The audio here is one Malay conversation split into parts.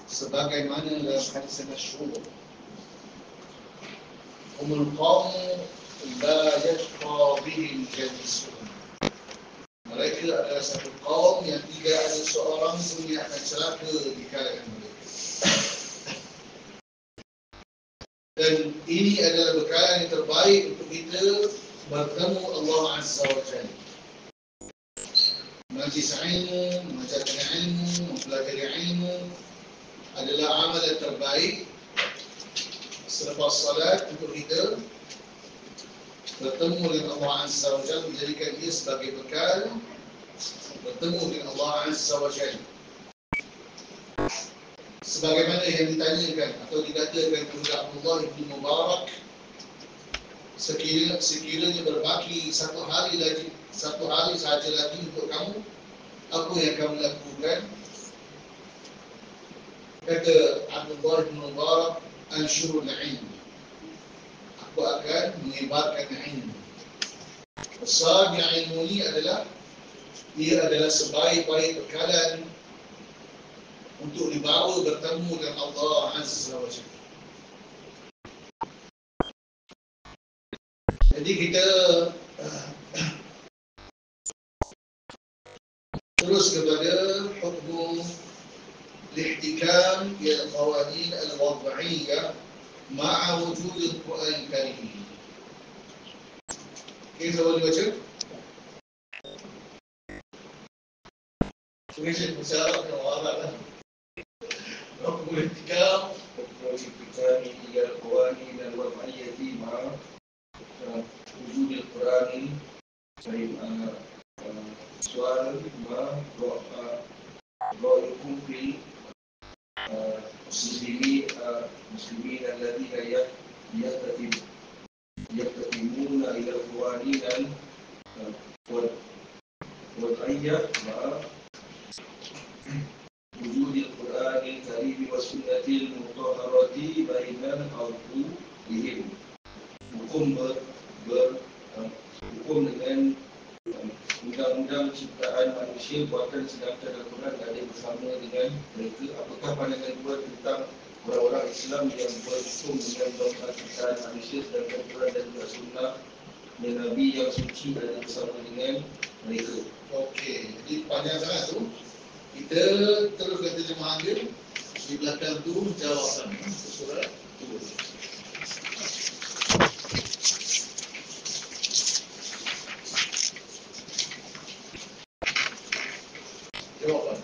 sebagaimana dalam hadis masyhur, umul qaum la yashqa bihim jalisun. Mereka adalah satu kaum yang tidak ada seorang pun yang akan celaka di kalangan mereka. Dan ini adalah bekalan yang terbaik untuk kita bertemu Allah Azza wa Jalla. Majlis ilmu, mengajarkan ilmu, mempelajari ilmu adalah amal yang terbaik selepas salat untuk kita bertemu dengan Allah Azza wa Jalla, menjadikan dia sebagai bekal bertemu dengan Allah Azza wa Jalla. Sebagaimana yang ditanyakan atau dikatakan kepada Abdullah bin Mubarak, sekiranya berbaki satu hari sahaja lagi untuk kamu, apa yang kamu lakukan? Kata Abdullah bin Mubarak, ansyurul ilm, aku akan menyebarkan ilmu. Besarnya ilmu ini ia adalah sebaik-baik bekalan untuk dibawa bertemu dengan Allah Azza wa Jalla. Jadi kita terus kepada hukum lihtikam ila qawanin al-wad'iyyah ma'a wujud al-Quran al-Karim. Kita boleh baca? Tulis musyawarah dan muawalah. Hukum lihtikam ila qawanin al-wad'iyyah ma'a wujud al-Quran al-Karim. Soal ra'yukum fi muslimin alladhina yaqtadimuna ila al-qawanin wal-wad'iyyah ma'a wujud al-Quran al-Karim wa sunnatil mutahharati bainal awdihim. Hukum hukum dengan undang-undang ciptaan manusia buatan sedangkan Al-Quran ada bersama dengan mereka. Apakah pandangan dua tentang orang-orang Islam yang berhukum dengan undang-undang ciptaan manusia sedangkan Al-Quran dan juga sunnah dan Nabi yang suci ada bersama dengan mereka? Okey, jadi panjang sangat tu. Kita teruskan terjemahan dia. Di belakang tu jawapan surat 2. Jawapan.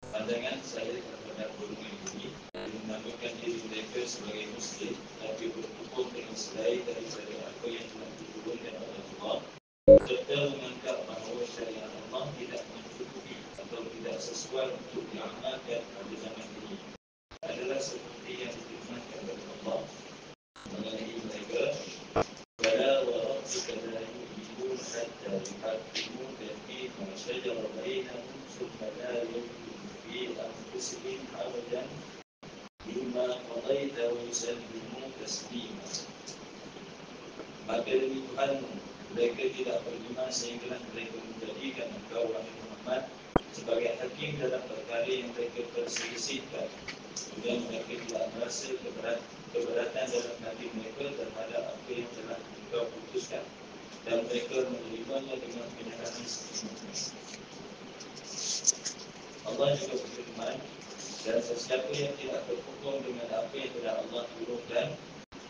Pandangan saya terhadap golongan ini menamakan diri mereka sebagai Muslim, tapi berhukum dengan selain daripada apa yang telah diturunkan oleh Allah, serta menganggap bahawa syariat Allah tidak mencukupi atau tidak sesuai untuk diamalkan pada zaman ini, adalah seperti yang difirmankan oleh Allah mengenai mereka, "Fala wa rabbika la yu'minun hatta yuhaqqimuka fima shajara bainahum thumma la yajidu fi anfusihim harajan mimma qadaita wa yusallimu taslima." Maka demi Tuhanmu, mereka tidak beriman sehinggalah mereka menjadikan engkau wahai Muhammad sebagai hakim dalam perkara yang mereka perselisihkan, dan mereka tidak merasa keberatan dalam hati mereka terhadap apa yang telah engkau putuskan, dan mereka menerimanya dengan penyerahan sepenuhnya. Allah juga berfirman, dan sesiapa yang tidak berhukum dengan apa yang telah Allah turunkan,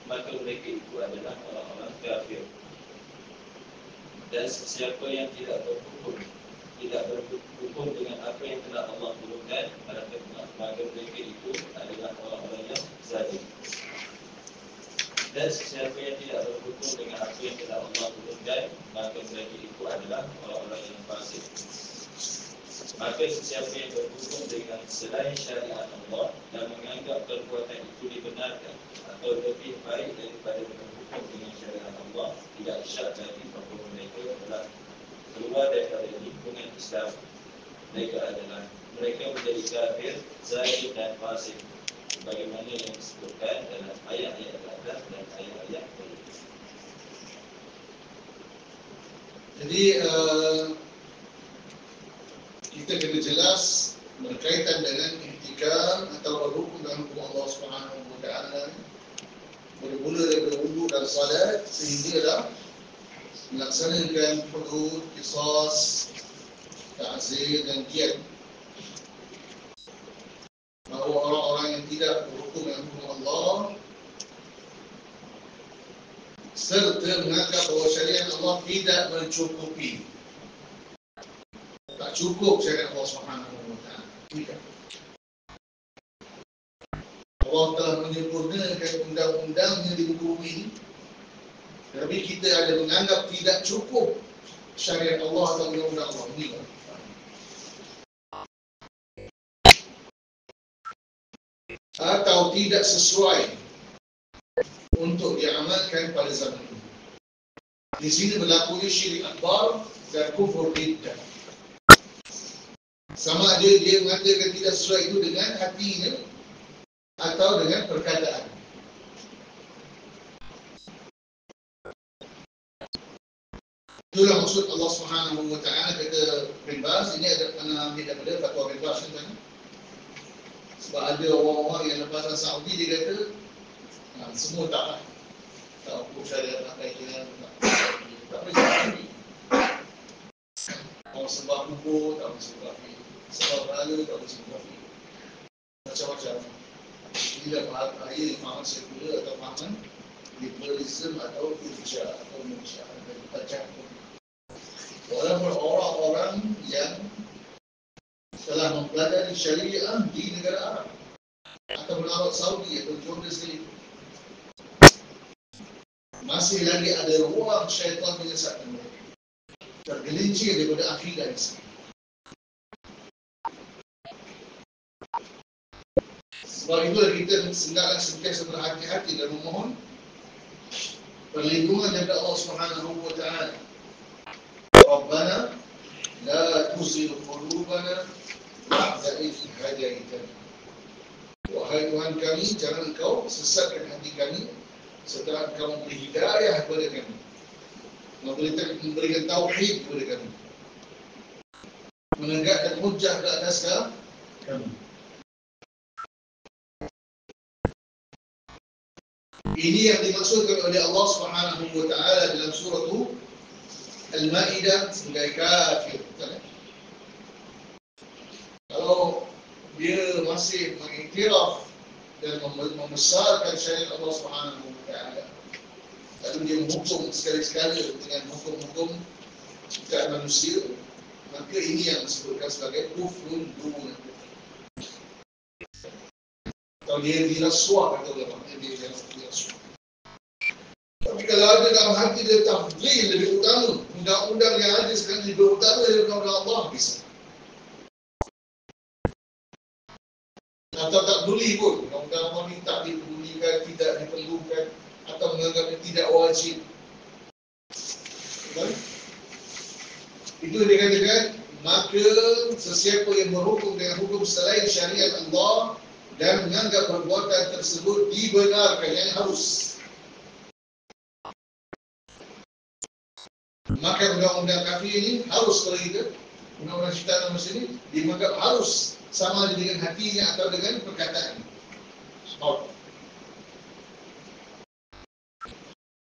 maka mereka itu adalah orang-orang kafir. Dan sesiapa yang tidak berhukum dengan apa yang telah Allah turunkan, maka mereka itu adalah orang-orang yang zalim. Dan sesiapa yang tidak berhukum dengan apa yang telah Allah turunkan, maka mereka itu adalah orang-orang yang fasik. Maka sesiapa yang berhukum dengan selain syariat Allah dan menganggap perbuatan itu dibenarkan atau lebih baik daripada berhukum dengan syariat Allah, tidak syak lagi bahawa mereka adalah keluar daripada lingkungan Islam. Mereka menjadi kafir, zalim dan fasik, sebagaimana yang disebutkan dalam ayat-ayat atas dan ayat-ayat berikut. Jadi kita kena jelas berkaitan dengan ihtikam atau rukun dalam hukum Allah Subhanahu wa taala. Bermula daripada wuduk dan salat sehinggalah melaksanakan hudud, qisas, ta'zir dan qiyam. Bahawa orang-orang yang tidak berhukum dengan hukum Allah serta menganggap bahawa syariat Allah tidak mencukupi. Tak cukup syariat Allah Subhanahu wa taala. Tidak. Allah telah menyempurnakan undang-undangnya di muka bumi ini. Tapi kita ada menganggap tidak cukup syariat Allah atau undang-undang Allah. Ini atau tidak sesuai untuk diamalkan pada zaman ini. Di sini berlaku syirik akbar dan kufur riddah. Sama ada dia mengatakan tidak sesuai itu dengan hatinya atau dengan perkataan. Itulah maksud Allah Subhanahu wa taala kata bin Baz, ini ada pernah ambil daripada fatwa bin Baz kan. Sebab ada orang-orang yang lepasan Saudi dia kata semua tak hukum syariat tak kaitan tak boleh sebab orang sembah kubur tak boleh sebab sembah berhala tak boleh sebab macam-macam. Inilah bahaya fahaman sekular atau fahaman liberalism atau irja atau murja dan tajakum. Walaupun orang-orang yang telah mempelajari syariah di negara Arab atau Arab Saudi atau Jordan sendiri, masih lagi ada ruang syaitan menyesatkan mereka, tergelincir daripada akidah Islam. Sebab itulah kita hendaklah sentiasa berhati-hati dan memohon perlindungan daripada Allah Subhanahu wa taala. Rabbana la tuzigh qulubana ba'da idh hadaytana. Wahai Tuhan kami, jangan Engkau sesatkan hati kami setelah Engkau memberi hidayah kepada kami, memberikan tauhid kepada kami, menegakkan hujjah ke atas kami. Ini yang dimaksudkan oleh Allah Subhanahu wa taala dalam surah Al-Maidah sebagai kafir. Kalau dia masih mengiktiraf dan membesarkan syariat Allah Subhanahu wa taala, lalu dia menghukum sekali-sekala dengan hukum-hukum ciptaan manusia, maka ini yang disebutkan sebagai kufrun duna. Atau dia dirasuah, kata ulama, dia dirasuah. Tapi kalau ada dalam hati dia tafdhil lebih utama, undang-undang yang ada sekarang lebih utama daripada undang-undang Allah, bisa. Atau tak peduli pun, undang-undang Allah ni tak dipedulikan, tidak diperlukan, atau menganggapnya tidak wajib. Itu dikatakan, maka sesiapa yang berhukum dengan hukum selain syariat Allah dan menganggap perbuatan tersebut dibenarkan, yang harus, maka undang-undang kafir ini harus pada kita, undang-undang ciptaan manusia ini dianggap harus sama ada dengan hatinya atau dengan perkataan.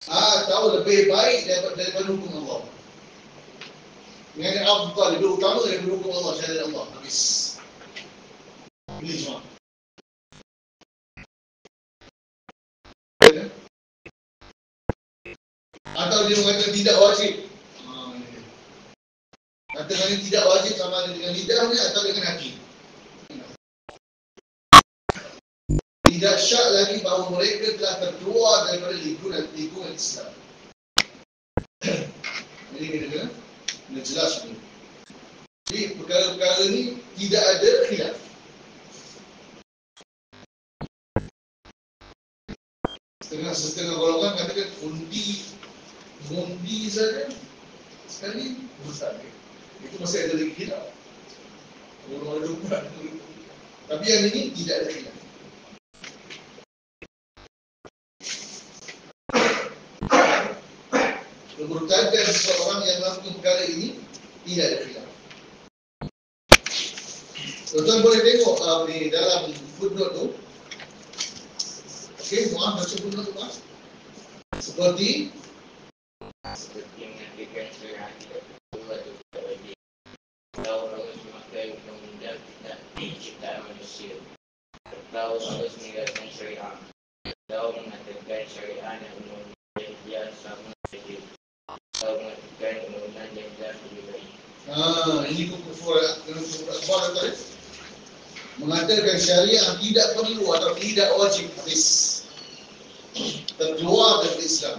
Atau lebih baik daripada hukum Allah. Yang afdal, lebih utama daripada hukum Allah, syariat Allah. Habis. Ini semua. Atau dia mengatakan tidak wajib. Katakan tidak wajib sama ada dengan lidahnya atau dengan hati. Tidak syak lagi bahawa mereka telah terkeluar daripada lingkungan Islam. Jadi kita kena jelas dulu. Jadi perkara-perkara ini tidak ada khilaf. Setengah golongan katakan mundi saja sekali besar. Itu masih ada lagi khilaf. Golongan ada tapi yang ini tidak ada khilaf. Kemurtadan seseorang yang melakukan perkara ini tidak ada khilaf. Tuan-tuan boleh tengok di dalam footnote tu. Okey, mohon baca footnote tu, Pak. Seperti mengakibatkan syariat tidak perlu atau tidak wajib. Kalau harus memakai undang-undang ciptaan manusia, atau harus meninggalkan syariat, atau mengatakan syariat dan undang-undang yang sama saja, atau mengatakan undang-undang yang lebih baik. ini kufur akbar tadi. Mengatakan syariat tidak perlu atau tidak wajib, habis terkeluar dari Islam.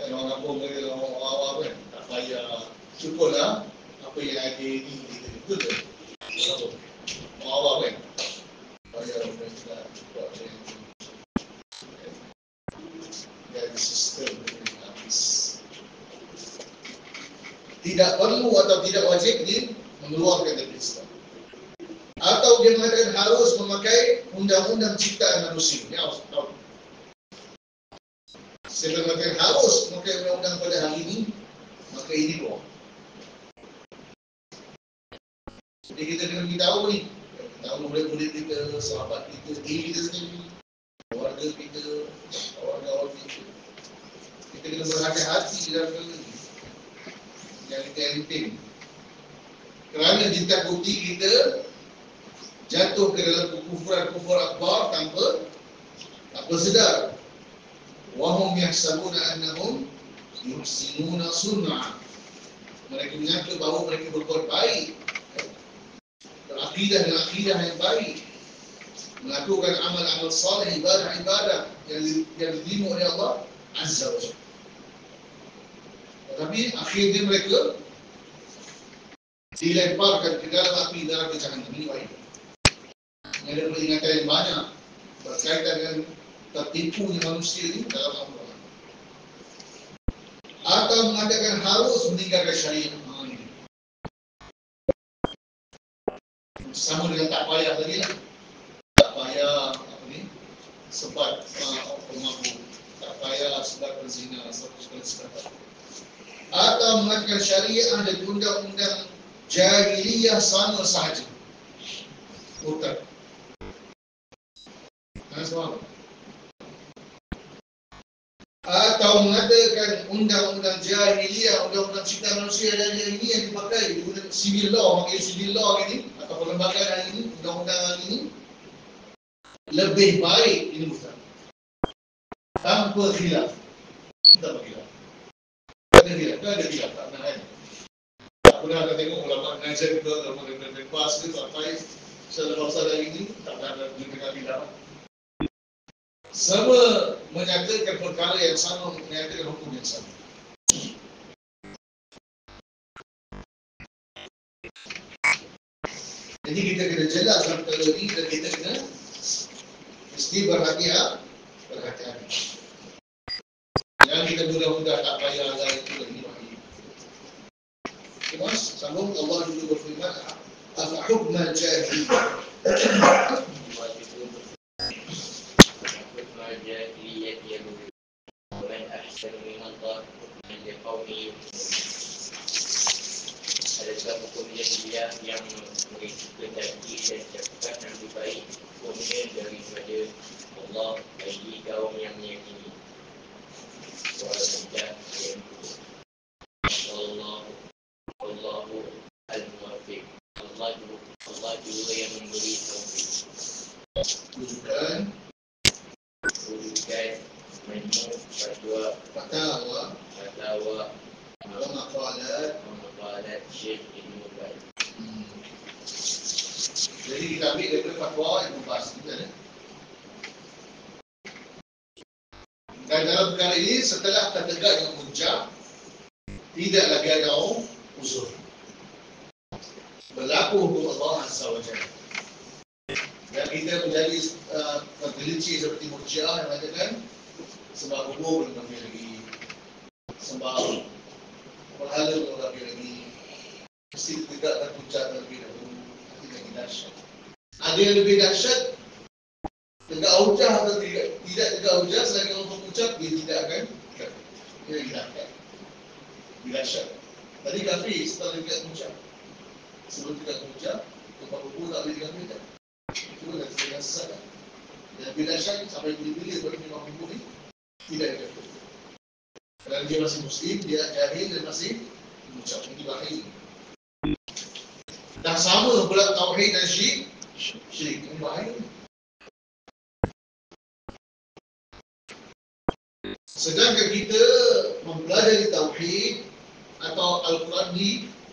Kalau orang kampung mereka orang awam kan, tak payah, cukuplah apa yang ada ni, betul tak? Orang awam kan, tak payah mereka buat macam ni. Dari sistem ni habis. Tidak perlu atau tidak wajib ni mengeluarkan dari Islam. Atau dia mengatakan harus memakai undang-undang ciptaan manusia. Ya, tahu. Saya mengatakan harus memakai undang-undang pada hari ini, maka ini keluar. Jadi kita kena beritahu ni. Tahu murid-murid kita, sahabat kita, diri kita sendiri, keluarga kita, kawan-kawan kita. Kita kena berhati-hati dalam perkara ini. Yang penting. Kerana ditakuti kita jatuh ke dalam kufur akbar tanpa sedar. Wahum yahsabuna annahum yuhsinuna sun'a. Mereka menyangka bahawa mereka berbuat baik, berakidah dengan akidah yang baik, melakukan amal-amal saleh, ibadah-ibadah yang diterima oleh Allah Azza wa Jalla. Tetapi akhirnya mereka dilemparkan ke dalam api neraka jahanam. Ini baik. Ada peringatan yang banyak berkaitan dengan tertipunya manusia ini dalam Al-Quran. Atau mengatakan harus meninggalkan syariat. Sama dengan tak payah tadi lah. Tak payah sebab pemabuk. Tak payah sebab berzina. Atau mengatakan syariat dan undang-undang jahiliyah sama sahaja. Murtad. Soal. Atau mengatakan undang-undang jahiliyah, undang-undang ciptaan manusia dan ini yang dipakai di civil law, maksudnya civil law ini atau perlembagaan hari ini, undang-undang hari ini lebih baik ini Ustaz. Tanpa khilaf. Tanpa khilaf. Ada khilaf, ada khilaf, tak pernah kan? Tak pernah kita tengok ulama mengajar ke, ulama dengan bebas ke, sampai selepas hari ini tak pernah ada dengan khilaf. Sama menyatakan perkara yang sama, menyatakan hukum yang sama. Jadi kita kena jelas dalam perkara ini dan kita kena mesti berhati-hati. Jangan kita mudah-mudah tak payah lah itu dan ini wahyu. Okay, Mas, sambung. Allah juga berfirman, Afa-hukmal jahiliyah. الجاهلية يبغي ومن أحسن من الله حكما لقوم يؤمنون. Adakah hukum jahiliyah yang menghendaki dan cakap yang lebih baik hukumnya daripada Allah bagi kaum yang meyakini? Soalan mudah yang Allahu al-muwaffiq. Allah juga yang memberi taufik. Rujukan menu fatwa maqalat Syekh Ibn Baz. Jadi kita ambil daripada fatwa Ibn Baz, betul ya? Dan dalam perkara ini setelah tertegak dengan hujjah, tidak lagi ada uzur. Berlaku hukum Allah Azza wa Jalla. Dan kita menjadi tergelincir seperti Murji'ah yang mengatakan sebab kubur belum ambil lagi, sebab berhala belum ambil lagi, mesti tegakkan hujjah terlebih dahulu. Nanti lagi dahsyat. Ada yang lebih dahsyat, tegak hujjah atau tidak tegak hujjah, selagi orang mengucap dia tidak akan tegak. Dia hilangkan. Bila syak. Tadi kafir setelah dia mengucap. Sebelum tidak mengucap, tempat buku tak boleh dikafirkan. Itu adalah dengan sesat. Dan bila syak sampai bila-bila baru memang buku ni tidak dikafirkan. Kerana dia masih Muslim, dia jahil dan masih mengucap. Ini bahaya. Dah sama pula tauhid dan syirik. Syirik ini bahaya. Sedangkan kita mempelajari tauhid atau Al-Quran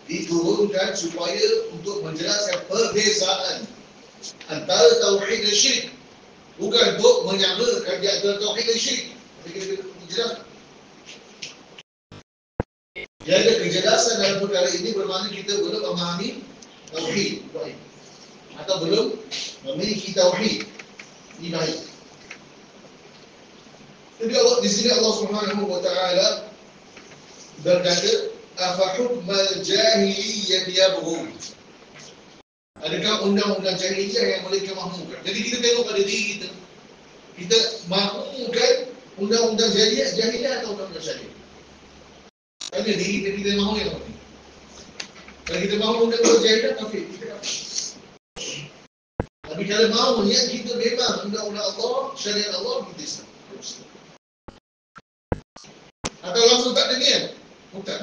diturunkan supaya untuk menjelaskan perbezaan antara tauhid dan syirik. Bukan untuk menyamakan di antara tauhid dan syirik. Jadi kita menjelaskan. Jadi kejelasan dalam perkara ini bermakna kita belum memahami tauhid. Atau belum memiliki tauhid. Ini baik. Jadi Allah di sini Allah Subhanahu wa taala berkata, "Afa hukmal jahiliyyah yabghun." Adakah undang-undang jahiliyah yang mereka mahukan? Jadi kita tengok pada diri kita. Kita mahukan undang-undang jahiliyah atau undang-undang syariah? Tanya diri kita mahu yang mana? Kalau kita mahu undang-undang jahiliyah, kafir. Tapi kalau mahu niat kita memang undang-undang Allah, syariat Allah, kita Islam. Atau langsung tak ada niat? Bukan.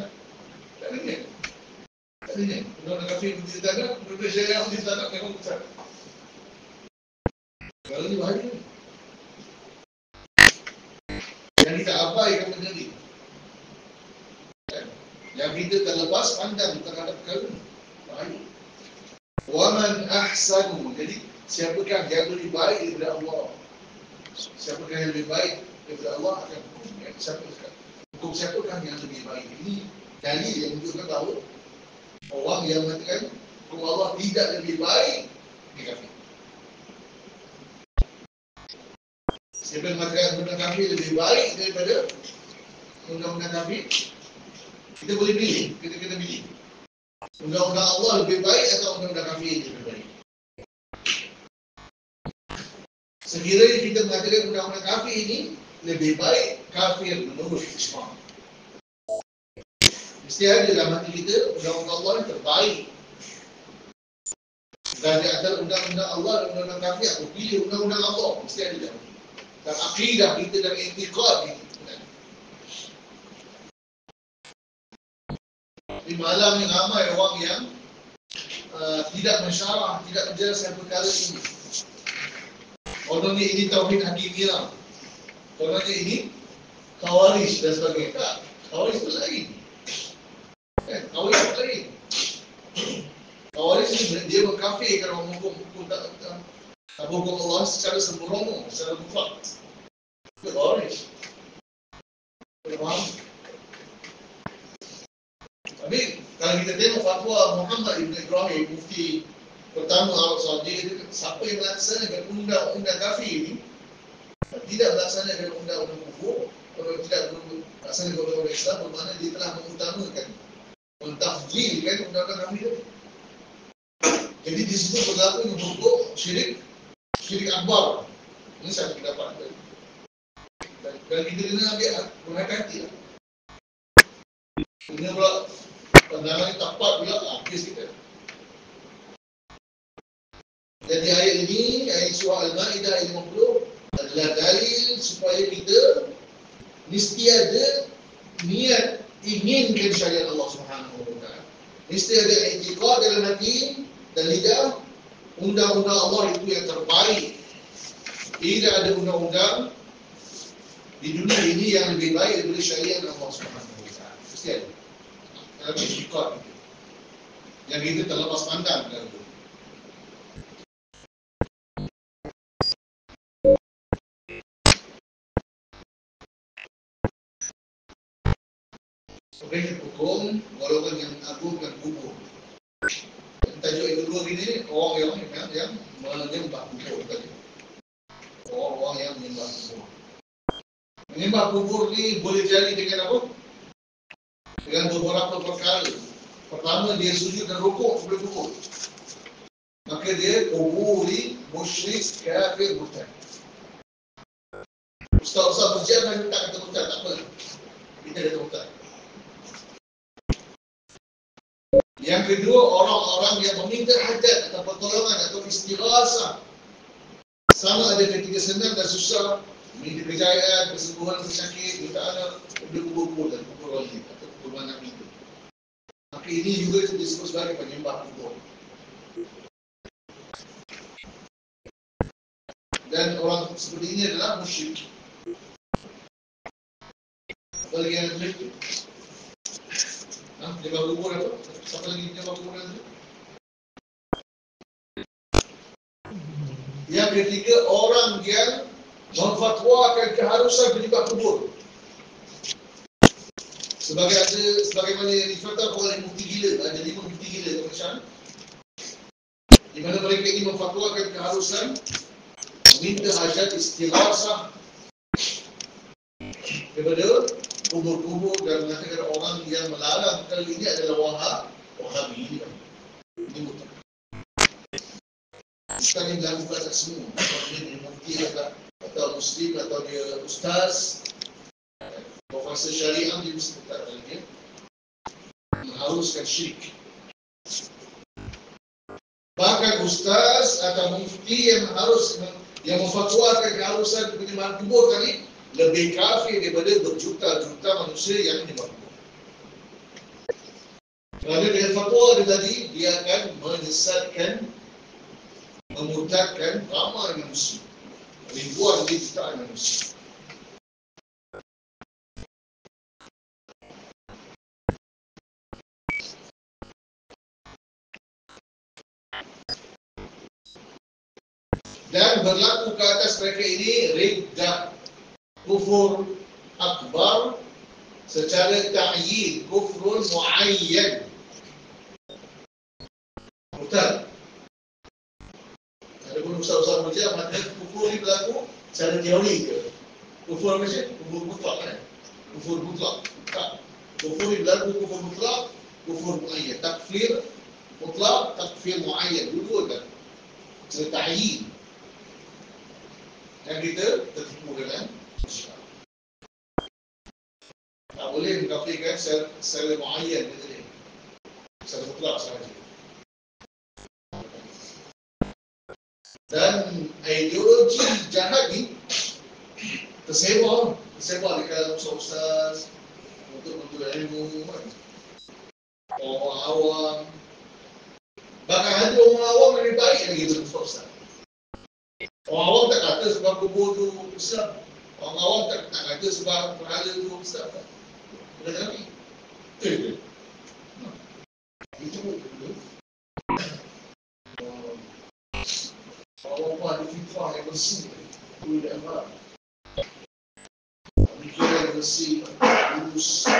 Tak ada niat. Tak ada niat. Undang-undang kafir kita tak nak, undang-undang syariat kita tak nak, memang kita tak nak. Kalau ni bahaya. Yang kita abaikan benda ni. Yang kita terlepas pandang terhadap perkara ni. Bahaya. Waman ahsanu. Jadi, siapakah yang lebih baik daripada Allah? Siapakah yang lebih baik daripada Allah akan hukum. Hukum siapakah yang lebih baik? Ini dalil yang menunjukkan bahawa orang yang mengatakan hukum Allah tidak lebih baik, dia kafir. Siapa yang mengatakan undang-undang kafir lebih baik daripada undang-undang kafir, kita boleh pilih, kita kena pilih. Undang-undang Allah lebih baik atau undang-undang kafir lebih baik? Sekiranya kita mengatakan undang-undang kafir ini lebih baik, kafir menurut Islam. Mesti ada dalam hati kita undang-undang Allah yang terbaik. Dan di antara undang-undang Allah dan undang-undang kafir, aku pilih undang-undang Allah. Mesti ada dalam hati. Dan akidah kita dan i'tiqad kita. Di malam yang ramai orang yang tidak mensyarah, tidak menjelaskan perkara ini. Kononnya ini tauhid hakimiyah. Kononnya ini khawarij dan sebagainya. Tak, khawarij itu lain. Khawarij itu lain. Khawarij ini dia mengkafirkan orang hukum Allah secara sembrono, secara mutlak. Itu khawarij. Kita faham? Tapi kalau kita tengok fatwa Muhammad Ibn Ibrahim, mufti pertama Arab Saudi, siapa yang melaksanakan undang-undang kafir ini tidak melaksanakan undang-undang kufur, kalau tidak melaksanakan undang-undang Islam, bermakna dia telah mengutamakan, mentafdilkan undang-undang kafir itu. Jadi di situ berlaku hukum syirik akbar. Ini satu pendapat. Dan kita kena ambil berhati-hati lah. Kena pula pandangan yang tepat pula habis kita. Jadi ayat ini, ayat surah Al-Ma'idah ayat 50 adalah dalil supaya kita mesti ada niat inginkan syariat Allah Subhanahu wa taala. Mesti ada i'tiqad dalam hati dan lidah, undang-undang Allah itu yang terbaik. Tidak ada undang-undang di dunia ini yang lebih baik daripada syariat Allah Subhanahu wa taala. Mesti ada. Dalam i'tiqad itu. Yang kita terlepas pandang dalam itu. Sebagai hukum golongan yang agung dan kubur. Tajuk yang kedua ini orang yang menyembah kubur tadi. Orang yang menyembah kubur. Menyembah kubur ni boleh jadi dengan apa? Dengan beberapa perkara. Pertama, dia sujud dan rukuk kepada kubur. Maka dia kuburi musyrik kafir murtad. Ustaz-ustaz berjaya tak kata murtad, tak apa. kita kata murtad. Yang kedua, orang-orang yang meminta hajat atau pertolongan atau istighasah. Sama ada ketika senang dan susah, minta kejayaan, kesembuhan, pesakit, minta anak, dia kubur dan kubur wali atau kubur anak itu. Maka ini juga disebut sebagai penyembah kubur. Dan orang seperti ini adalah musyrik. Apa lagi yang musyrik? Penyembah kubur apa? Siapa lagi penyembah kubur itu? Yang ketiga, orang yang memfatwakan keharusan penyembah kubur. Sebagaimana yang difatwakan oleh mufti gila, ada 5 mufti gila macam di mana mereka ini memfatwakan keharusan meminta hajat istighasah daripada kubur-kubur dan mengatakan orang yang melarang kali ini adalah Wahabi. Ini betul. Bukan yang dilakukan tak semua. Dia mufti atau muslim atau dia ustaz, profesor syariah, dia mesti katakan dia mengharuskan syirik. Bahkan ustaz atau mufti yang memfatwakan keharusan penyembahan kubur tadi lebih kafir daripada berjuta-juta manusia yang menyembah kubur. Kerana dengan fatwa dia tadi, dia akan menyesatkan, memurtadkan ramai manusia, ribuan jutaan manusia. Dan berlaku ke atas mereka ini riddah, kufur akbar secara ta'yin, kufrun muayyan, murtad. Ada pun ustaz-ustaz macam mana kufur ni berlaku secara teori ke? Kufur macam kufur mutlak kan? Kufur mutlak. Tak. Kufur ni berlaku kufur mutlak, kufur muayyan. Takfir mutlak, takfir muayyan. Dua-dua kan? Secara ta'yin. Yang kita tertipu dengan Islam. Tak boleh mengkafirkan secara muayyan kata dia. Secara mutlak sahaja. Dan ideologi jahat ni tersebar di kalangan ustaz-ustaz untuk ilmu kan. Orang awam. Bahkan ada orang awam lebih baik lagi daripada ustaz. Orang awam tak kata sebab kubur tu Islam. Orang awam tak kata sebab berhala tu Islam. Boleh lagi. Betul. Itu betul. Awam pun ada fitrah yang bersih. Itu dia faham. Fitrah yang bersih, lurus.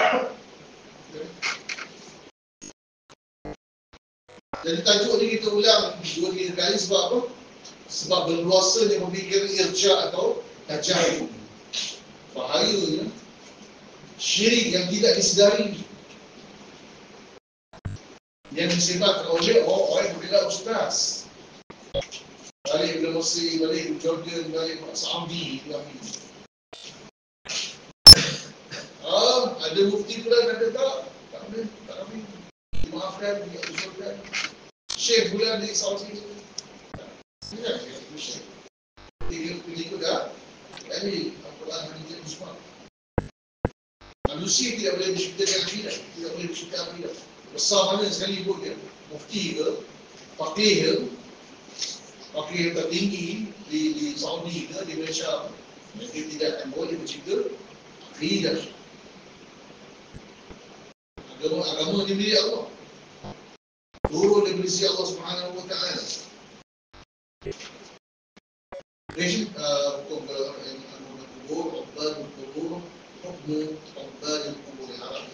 Jadi tajuk ni kita ulang 2-3 kali sebab apa? Sebab berluasanya pemikiran irja' atau tajayyum. Bahayanya syirik yang tidak disedari yang disebabkan oleh orang yang berbeza ustaz. Balik ke Mesir, balik ke Jordan, balik ke Saudi. Ada mufti pula kata tak boleh. Dimaafkan, diusulkan. Syekh pula di Saudi. Tidak, Syekh. Tiga dah. Jadi, Al-Quran menunjuk semua. Manusia tidak boleh diciptakan akidah. Tidak boleh diciptakan akidah. Besar mana sekali pun dia. Mufti ke, faqih ke, faqih yang tertinggi di Saudi ke, di Malaysia. Mereka tidak akan boleh mencipta akidah. Agama ni milik Allah. Turun dari sisi Allah Subhanahu wa taala. Lepas hukum kubur, ubad kubur, hukum ubad kubur yang Arab.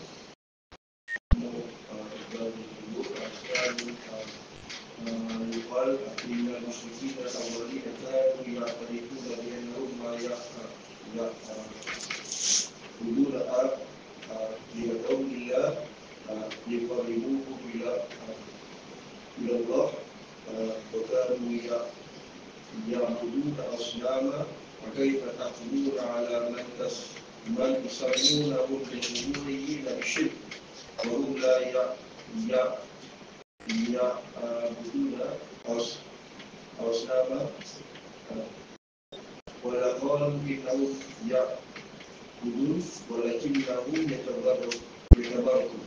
يقال إن المشركين الأولين كانوا يعترفون بأنهم لا يقولونها لقول الله يقربوهم إلى الله وكانوا يعبدون أصناما وكيف تقولون على من يسمونهم بالقبور ya'buduna asnama walaqalu innahum ya'budun walakinnahum yatabarraku.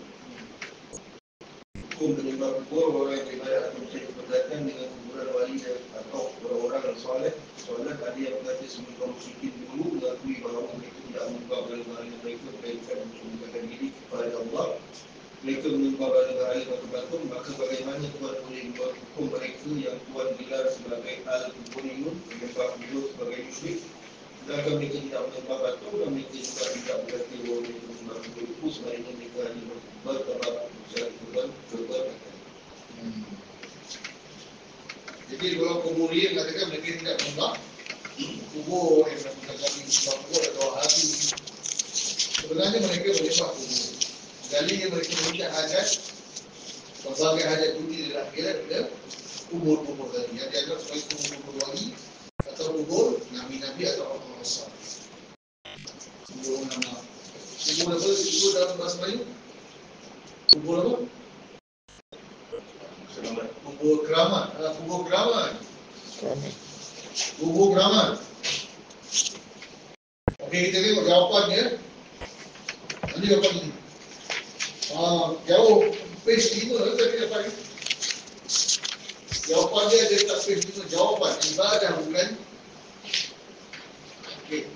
Hukum penyembah kubur orang yang beribadat atau mencari keberkatan dengan kuburan wali atau orang-orang yang soleh. Soalan ada yang berkata semua kaum musyrikin dulu mengakui bahawa mereka tidak menyembah berhala mereka melainkan menggunakan diri kepada Allah. Mereka menyembah berhala batu-batu, maka bagaimana Tuhan boleh membuat hukum mereka yang Tuhan gelar sebagai al-Mu'minun, menyembah kubur sebagai musyrik, sedangkan mereka tidak menyembah batu dan mereka juga tidak berkata bahawa mereka menyembah kubur itu, sebaliknya mereka hanya bertabaruk secara keberkatan. Jadi kalau kubur dia mengatakan mereka tidak menyembah kubur yang mengatakan menyembah kubur atau hati. Sebenarnya mereka menyembah kubur. Dalilnya mereka meminta hajat, berbagai hajat dunia di akhirat ke kubur-kubur tadi. Yang dianggap sebagai kubur-kubur wali atau kubur nabi-nabi atau orang-orang saleh. Kubur nama. Kubur apa? Kubur dalam bahasa Melayu? Kubur apa? Kubur keramat. Kubur keramat. Kubur keramat. Okey, kita tengok jawapannya. Nanti jawapan ini. Jauh page 5 tadi dapat ni. Jawapan dia ada dekat page 5. Jawapan ibadah bukan. Okey.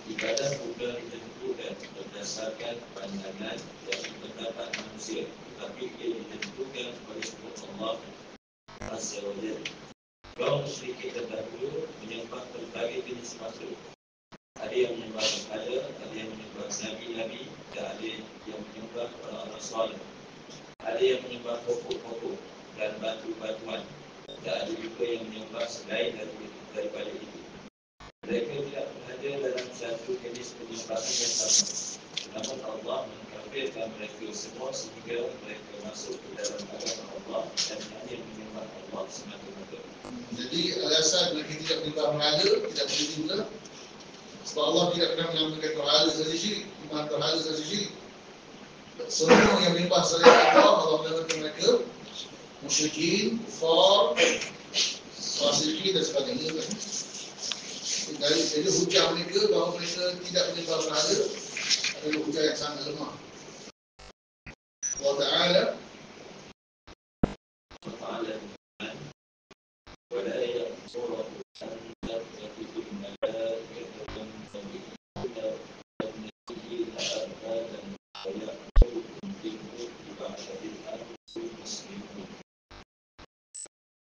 Ibadah bukan ditentukan berdasarkan pandangan dan pendapat manusia, tetapi ia ditentukan oleh Allah Azza wa Jalla. Kaum musyrikin terdahulu menyembah berbagai jenis makhluk. Ada yang menyembah berhala, ada yang menyembah nabi-nabi, dan ada yang menyembah orang-orang soleh. Ada yang menyembah pokok-pokok dan batu-batuan, dan ada juga yang menyembah selain daripada itu. Mereka tidak berada dalam satu jenis penyembahan yang sama. Namun Allah mengkafirkan mereka semua sehingga mereka masuk ke dalam agama Allah dan hanya menyembah Allah semata-mata. Jadi alasan mereka tidak menyembah berhala tidak boleh juga. Sebab Allah tidak pernah menamakan berhala sahaja syirik, iman berhala sahaja syirik. Semua yang menyembah selain Allah, Allah menamakan mereka musyrikin, kufar, fasikin dan sebagainya. Jadi hujah mereka bahawa mereka tidak menyembah berhala adalah hujah yang sangat lemah. Allah Ta'ala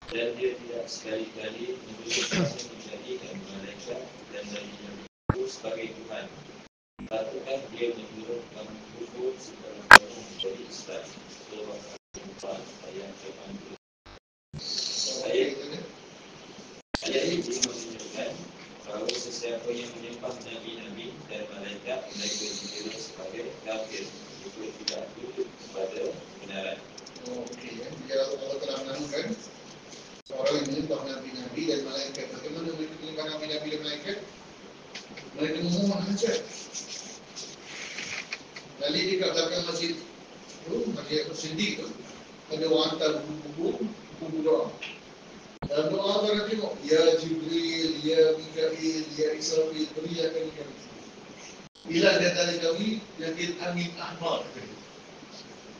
dan dia tidak sekali-kali menjadikan malaikat dan nabi-nabi itu sebagai Tuhan. Patutlah dia menyuruh kamu kufur setelah kamu menjadi Islam. Surah Al-Anfal ayat 80. Ayat ini menunjukkan bahawa sesiapa yang menyembah nabi-nabi dan malaikat mereka dikira sebagai kafir. Itu tidak tunduk kepada kebenaran. okey, dia Allah telah menamakan orang yang menyembah nabi-nabi dan malaikat. Bagaimana mereka menyembah nabi-nabi dan malaikat? Mereka memohon hajat. Kali di belakang masjid tu, masjid Siddiq tu, ada orang hantar buku doa. Dalam doa tu nak tengok, Ya Jibril, Ya Mikail, Ya Israfil, berilah kami. Bila dia tanya kami, yakin Amin Ahmad.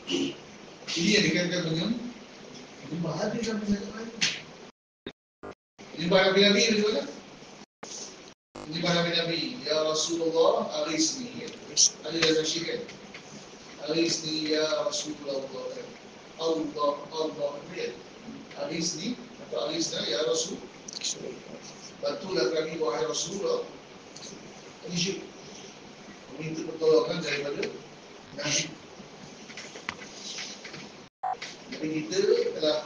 Ini yang dikatakan menyembah hadis dan menyembah menyembah Nabi-Nabi ni juga. Menyembah Nabi-Nabi. Ya Rasulullah, arisni. Ada yang syikan. Arisni ya Rasulullah. Allah. Arisni atau arisna ya Rasul. Bantulah kami wahai Rasulullah. Ini syirik. Meminta pertolongan daripada Nabi. Jadi kita telah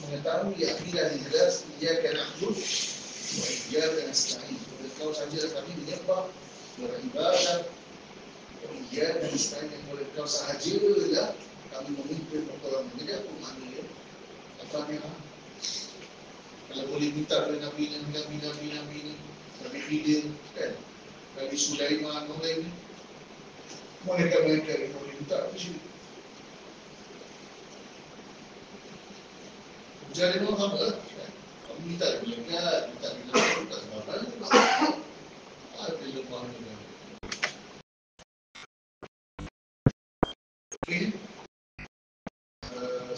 mengetahui akidah yang jelas, iyyaka na'budu wa iyyaka nasta'in. Kau saja kami menyembah, beribadah, wa iyyaka nasta'in. Oleh kau sahajalah kami meminta pertolongan. Jadi apa maknanya? Apa ni? Kalau boleh minta kepada Nabi Khidir, kan? Nabi Sulaiman, orang lain. mereka yang boleh minta apa syirik. Jadi memang sama lah. Kamu minta mereka, minta sebarang, ada lemah juga. Okay.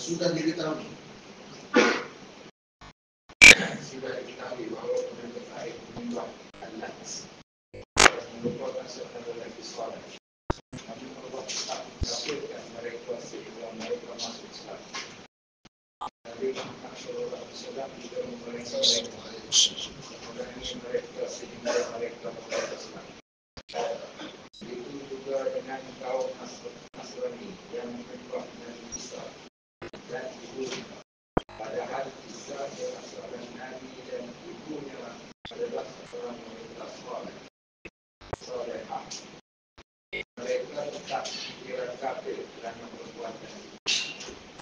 Sudah diketahui bahawa mereka baik menyembah Allah merupakan seorang lelaki soleh. Namun Allah tak mengkafirkan mereka sehingga mereka masuk Islam. Nabi Muhammad SAW juga memerintahkan mereka sehingga mereka masuk Islam. Itu juga dengan kaum Nasrani yang menyembah Nabi Isa dan ibunya. Padahal Isa adalah seorang Nabi dan ibunya adalah seorang wanita solehah. Mereka tetap dikira kafir kerana perbuatan.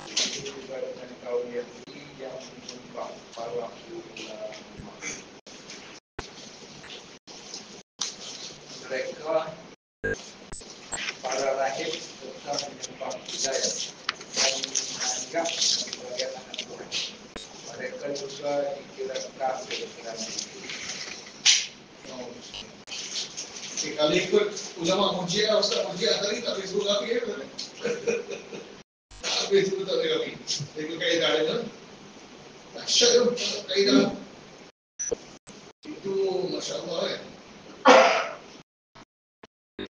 Itu juga dengan kaum Yahudi yang menyembah para ulama. Mereka para rahib tetap menyembah Uzair dan menganggap sebagai anak Tuhan. Mereka juga dikira kafir kerana itu. Kalau ikut ulama Murji'ah, Ustaz Murji'ah tadi tak boleh suruh kafir kan? Tak boleh suruh tak boleh kafir. Ikut kaedah dia kan? Dahsyat tu kaedah. Itu Masya Allah kan?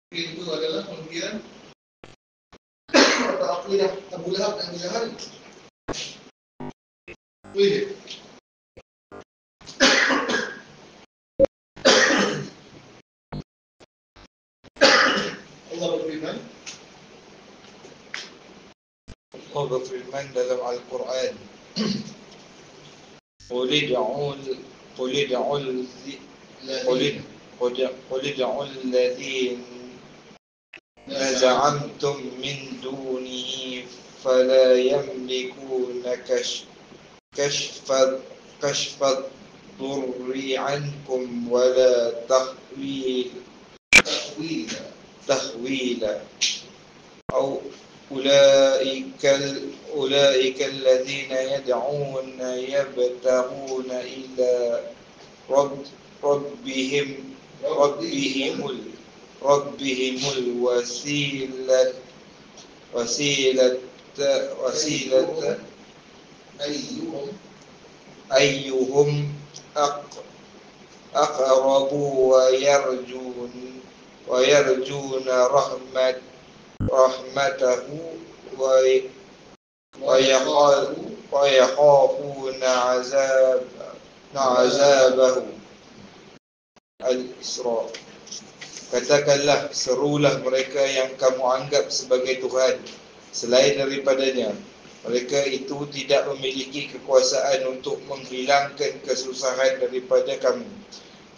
Itu adalah pemikiran atau akidah Abu Lahab dan Abu Jahal. Boleh. Allah berfirman dalam Al-Quran, Qul id'u alladzina za'amtum min dunihi fala yamlikuna kashfa durri ankum wala tahwila أو أولئك الذين يدعون يبتغون إلى ربهم الوسيلة أيهم أقرب ويرجون رحمته ويخافون عذابه. Al-Isra. Katakanlah, serulah mereka yang kamu anggap sebagai Tuhan selain daripadanya. Mereka itu tidak memiliki kekuasaan untuk menghilangkan kesusahan daripada kamu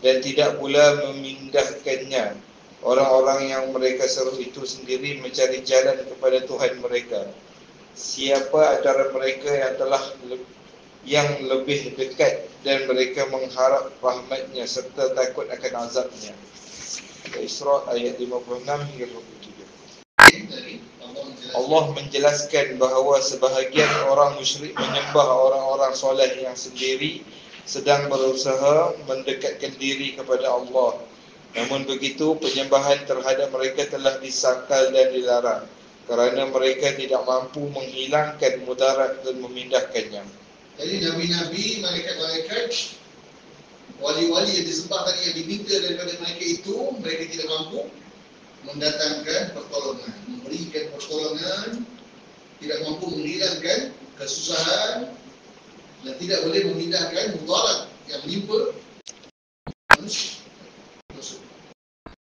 dan tidak pula memindahkannya. Orang-orang yang mereka seru itu sendiri mencari jalan kepada Tuhan mereka. Siapa antara mereka yang lebih dekat dan mereka mengharap rahmatnya serta takut akan azabnya. Al-Isra ayat 56 hingga 23. Allah menjelaskan bahawa sebahagian orang musyrik menyembah orang-orang soleh yang sendiri sedang berusaha mendekatkan diri kepada Allah. Namun begitu, penyembahan terhadap mereka telah disangkal dan dilarang kerana mereka tidak mampu menghilangkan mudarat dan memindahkannya. Jadi nabi-nabi, malaikat-malaikat, wali-wali yang disembah tadi yang diminta daripada mereka itu, mereka tidak mampu mendatangkan pertolongan, memberikan pertolongan, tidak mampu menghilangkan kesusahan dan tidak boleh memindahkan mudarat yang menimpa manusia.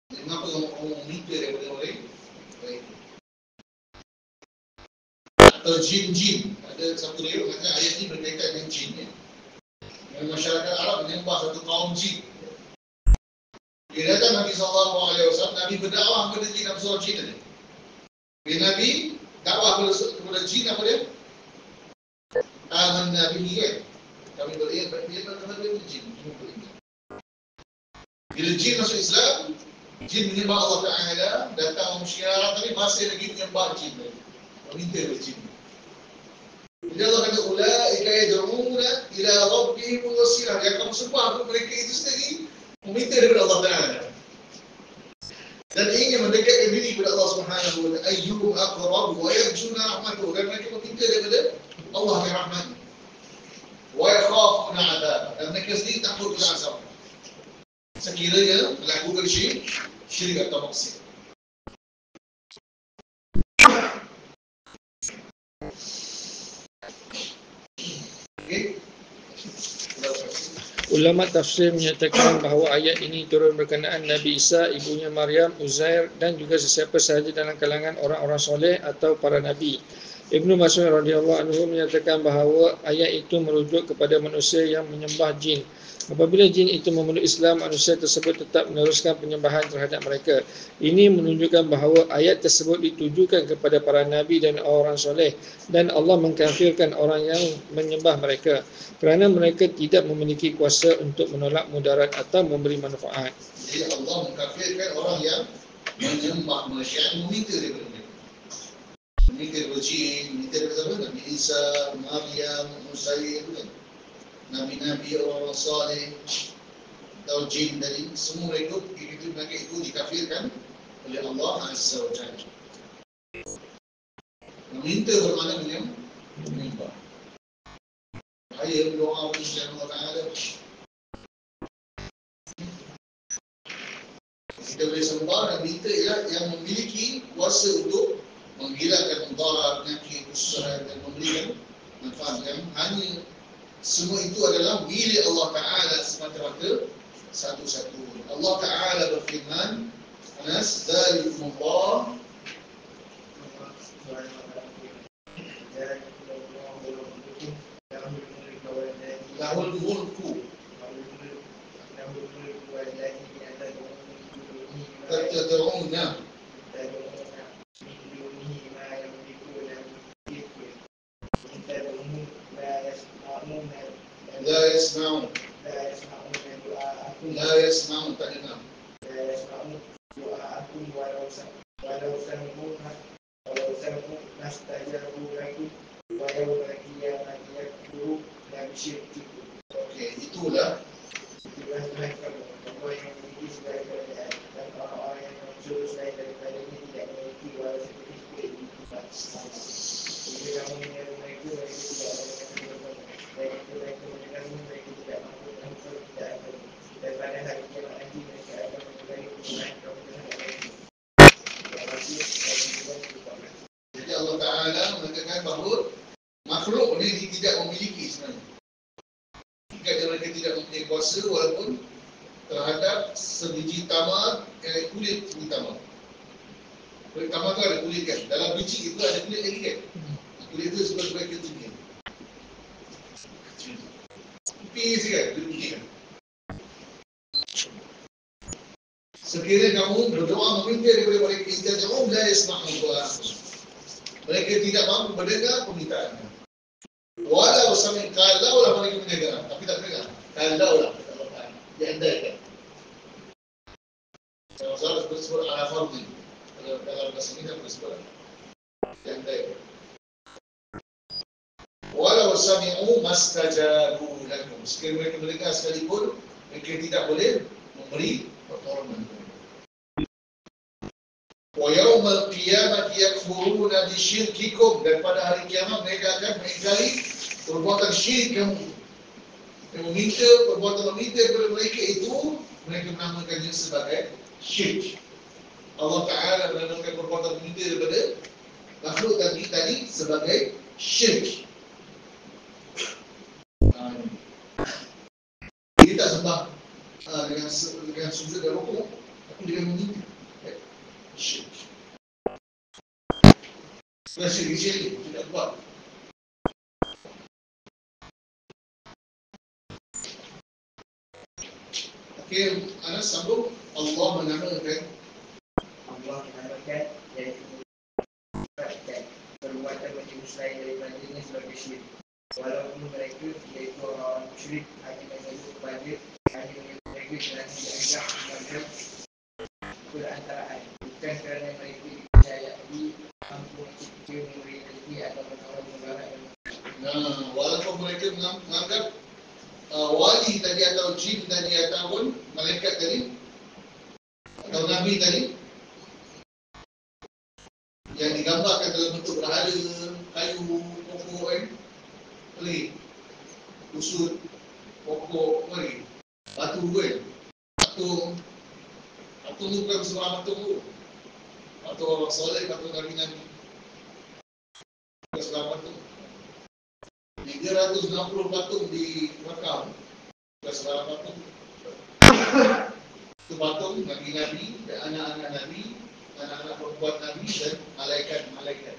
Jadi mengapa orang meminta daripada mereka? Atau jin-jin. Ada satu riwayat mengatakan ayat ini berkaitan dengan jin ya. Masyarakat Arab menyembah satu kaum jin. Bila datang Nabi SAW, Nabi berdakwah kepada jin dan surah jin tadi. Bila Nabi dakwah kepada jin apa dia? Aman Nabi kan? Kami beriman kepada jin. Bila jin masuk Islam, Jin menyembah Allah Ta'ala, datang musyirak tapi masih lagi menyembah jin. Meminta kepada jin. Jadi Allah kata, ulaika yad'una ila rabbihim wasilah. Yang kamu sembah mereka itu sendiri meminta daripada Allah Ta'ala. Dan ingin mendekatkan diri kepada Allah Subhanahu wa ta'ala. Ayyuhum aqrabu wa yarjuna rahmatuhu. Dan mereka meminta daripada Allah yang rahmat. Wa yakhafuna 'adzab. Dan mereka sendiri takut kepada azab. Sekiranya melakukan syirik atau maksiat. Okey. Ulama tafsir menyatakan bahawa ayat ini turun berkenaan Nabi Isa, ibunya Maryam, Uzair dan juga sesiapa sahaja dalam kalangan orang-orang soleh atau para nabi. Ibnu Mas'ud radhiyallahu anhu menyatakan bahawa ayat itu merujuk kepada manusia yang menyembah jin. Apabila jin itu memeluk Islam, manusia tersebut tetap meneruskan penyembahan terhadap mereka. Ini menunjukkan bahawa ayat tersebut ditujukan kepada para nabi dan orang soleh, dan Allah mengkafirkan orang yang menyembah mereka kerana mereka tidak memiliki kuasa untuk menolak mudarat atau memberi manfaat. Jadi Allah mengkafirkan orang yang menyembah manusia, meminta daripada mereka. Meminta daripada jin, meminta daripada Nabi Isa, Maryam, Uzair, Nabi-Nabi, orang-orang saleh, atau jin tadi, semua mereka itu dikafirkan oleh Allah Azza wa Jalla. Meminta bermakna menyembah. Bahaya berdoa kepada Allah Ta'ala. Kita boleh sembah dan minta ialah yang memiliki kuasa untuk menghilangkan mudarat, penyakit, kesusahan dan memberikan manfaat. Yang hanya semua itu adalah milik Allah Ta'ala semata-mata satu-satu. Allah Ta'ala berfirman, Anas, dzalikumullah lahul mulku tad'una la yasma'un tak dengar. Okey, itulah jadi Allah Ta'ala mengatakan bahawa makhluk ni tidak memiliki sebenarnya. Jika mereka tidak mempunyai kuasa walaupun terhadap sebiji tamar yang ada kulit biji tamar. Kulit tamar tu ada kulit kan. Dalam biji itu ada kulit lagi kan. Kulit itu sebagai ketinggian. Tipis kan, kulit biji kan. Sekiranya kamu berdoa meminta daripada mereka istajabahum la yasma'un du'a'ahum. Mereka tidak mampu mendengar permintaannya. Walau sami kalaulah mereka mendengar, tapi tak mendengar. Kalaulah diandaikan. Kalau salah bersebut ala fardhi. Dalam bahasa kita bersebut diandaikan. Walau sami'u mastajabu lakum. Sekiranya mereka mendengar sekalipun, mereka tidak boleh memberi pertolongan. Wa yaumal qiyamati yakfuruna bi syirkikum, dan pada hari kiamat mereka akan mengingkari perbuatan syirik kamu. Yang meminta perbuatan meminta kepada mereka itu mereka menamakannya sebagai syirik. Allah Ta'ala menamakan perbuatan meminta daripada makhluk tadi sebagai syirik. Dia tak sembah dengan sujud dan rukuk, tapi dengan meminta. Syirik. Bukan syirik, tidak buat. Okey, Anas sambung. Allah menamakan iaitu perbuatan macam selain daripadanya sebagai syirik. Walaupun mereka iaitu orang musyrik hanya menyeru kepada hanya mereka telah dianggap macam perkataan. Bukan kerana mereka dipercayai mampu mencipta memberi rezeki atau menawar mudarat. Walaupun mereka menganggap wali tadi atau jin tadi ataupun malaikat tadi atau nabi tadi yang digambarkan dalam bentuk berhala, kayu, pokok kan, pelik, usut, pokok, apa lagi? Batu kan, patung tu bukan semua patung tu, patung orang soleh, patung nabi-nabi, bukan semua patung. 360 patung di Makam, bukan semua patung. Itu patung nabi-nabi dan anak-anak nabi, anak-anak perempuan nabi dan malaikat-malaikat.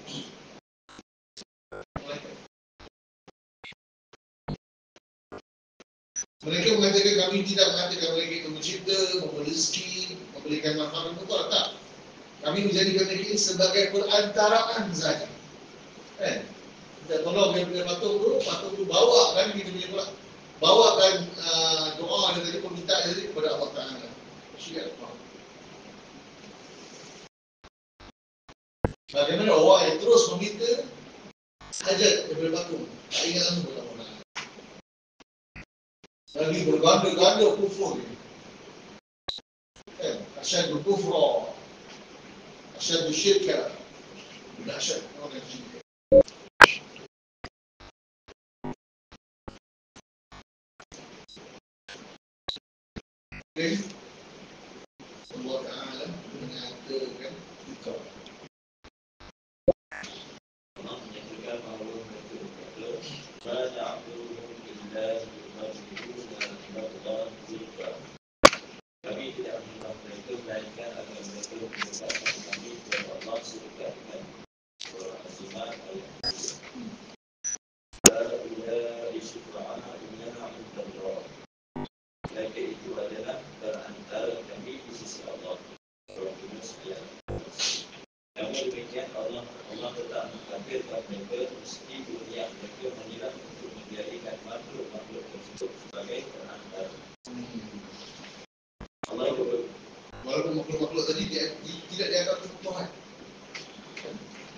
Mereka mengatakan kami tidak mengatakan mereka itu mencipta, memberi rezeki, memberikan makanan itu tak. Kami menjadikan mereka sebagai perantaraan saja. Kita tolong dia punya patung tu bawa kan kita punya pula. Bawakan doa dan tadi permintaan tadi kepada Allah Ta'ala. Syiar Allah. Bagaimana orang yang terus meminta hajat daripada patung, tak ingat lama kepada Allah Ta'ala. Lagi berganda-ganda kufur ni. Asyadu kufra, asyadu syirka, dahsyat orang yang syirka. Allah Ta'ala mengatakan kita. Allah menyatakan bahawa mereka berkata, "Pada abduhum illa yubadiluna Allah zulfa." Kami tidak menyembah mereka melainkan agar mereka mendekatkan kami kepada Allah sedekat dengan surah Az-Zumar ayat 10. Ulai syufa'ana inna 'inda Allah. Mereka itu adalah perantara kami di sisi Allah. Surah Yunus ayat 11. Namun demikian Allah tetap mengkafirkan mereka meski dunia mereka menilai untuk menjadikan makhluk-makhluk tersebut sebagai perantara. Allah itu Walaupun makhluk-makhluk tadi tidak dianggap Tuhan.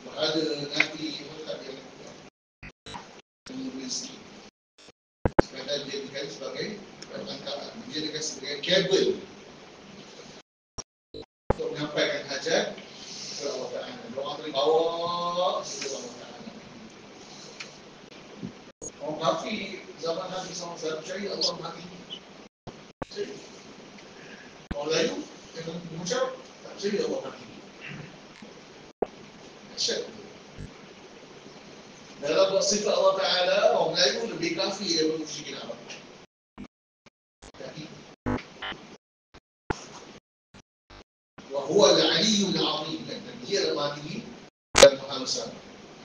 Berada, nabi, tak dianggap Tuhan. Sekadar dijadikan sebagai perantara, dijadikan sebagai kabel untuk menyampaikan hajat kepada Allah Ta'ala. Orang boleh bawa kepada Allah Ta'ala. Orang kafir zaman Nabi SAW percaya Allah mati. Orang Melayu yang mengucap tak percaya Allah mati. Dahsyat. Dalam sifat Allah Ta'ala, orang Melayu lebih kafir daripada musyrikin Arab. Wahuwa al-aliyyul azim, dan dia adalah Maha dan Maha Besar.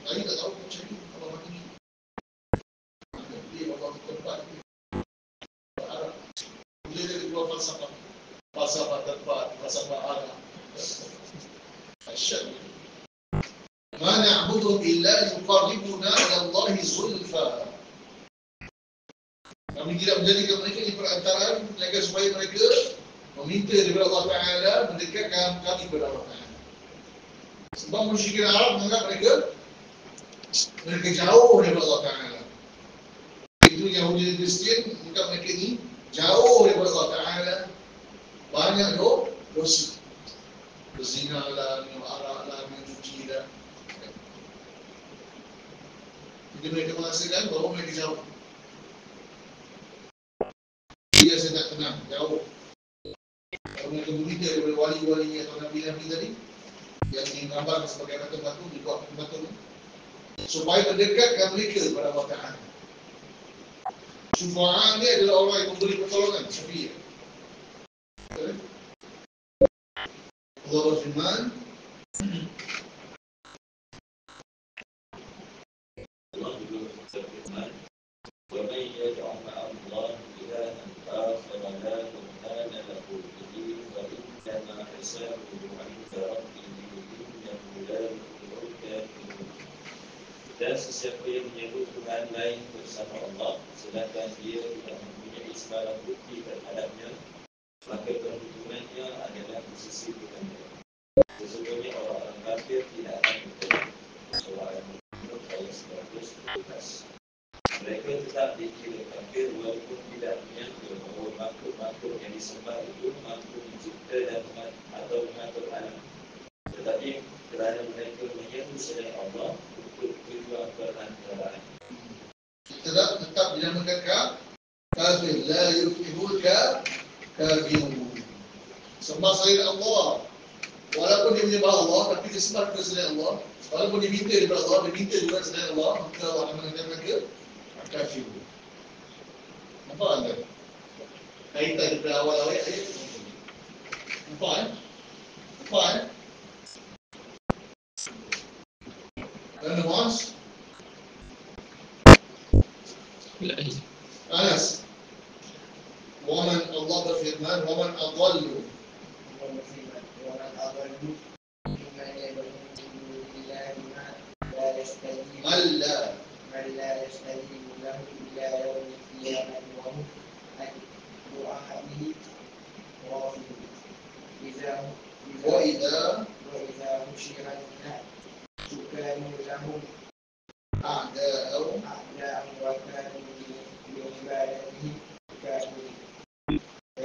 Saya tak tahu macam ni Allah Maha Tinggi. Dia Allah tempat dia. Arab. Bila dia keluar falsafah tempat, falsafah Arab. Asyad. Ma na'buduhum illa yuqarribuna ila Allahi zulfa. Kami tidak menjadikan mereka di perantaraan agar supaya mereka meminta daripada Allah Ta'ala mendekatkan kami kepada Allah Ta'ala. Sebab musyrikin Arab menganggap mereka jauh daripada Allah Ta'ala. Itu Yahudi dan Kristian menganggap mereka ni jauh daripada Allah Ta'ala. Banyak dosa. Berzina lah, minum arak lah, minum cuci lah. Jadi mereka merasakan bahawa mereka jauh. Dia saya tak tenang, jauh. Kalau mereka berita daripada wali-wali atau nabi-nabi tadi yang digambarkan sebagai batu-batu, dibuat batu supaya mendekatkan mereka kepada Allah Ta'ala. Syufa'an dia adalah orang yang memberi pertolongan, syafi'iyah. Allah berfirman, Allah juga berfirman, وَمَنْ يَدْعُ مَعَ اللَّهِ إِلَهًا آخَرَ لَا بُرْهَانَ لَهُ بِهِ فَإِنَّمَا حِسَابُهُ عِندَ رَبِّهِ إِنَّهُ لَا يُفْلِحُ الْكَافِرُونَ. Dan sesiapa yang menyebut Tuhan lain bersama Allah, sedangkan dia tidak mempunyai sebarang bukti terhadapnya, maka perhitungannya adalah di sisi Tuhan. kafir tidak akan bertobat. Surah Al-Mulk ayat 112. Mereka tetap dikira kafir walaupun tidak menyangka bahawa makhluk-makhluk yang disembah itu mampu mencipta dan atau mengatur alam. Tetapi kerana mereka menyeru selain Allah untuk tujuan perantaraan. tetap dinamakan kafir. La yuflihul kafirun. Sembah selain Allah. Walaupun dia menyembah Allah, tapi dia sembah juga selain Allah. Walaupun dia minta daripada Allah, dia minta juga selain Allah, maka Allah akan mengatakan mereka kafir. Nampak anda? Kaitan daripada awal ayat. Nampak eh? Nampak eh? Dan Mas? Anas. Waman Allah berfirman, waman adallu. ومن أضل ممن يدعو من دون الله من لا يستجيب له إلى يوم القيامة وهم عن دعائه غافلون. وإذا حشر الناس كانوا لهم أعداء وكانوا بعبادتهم كافرين.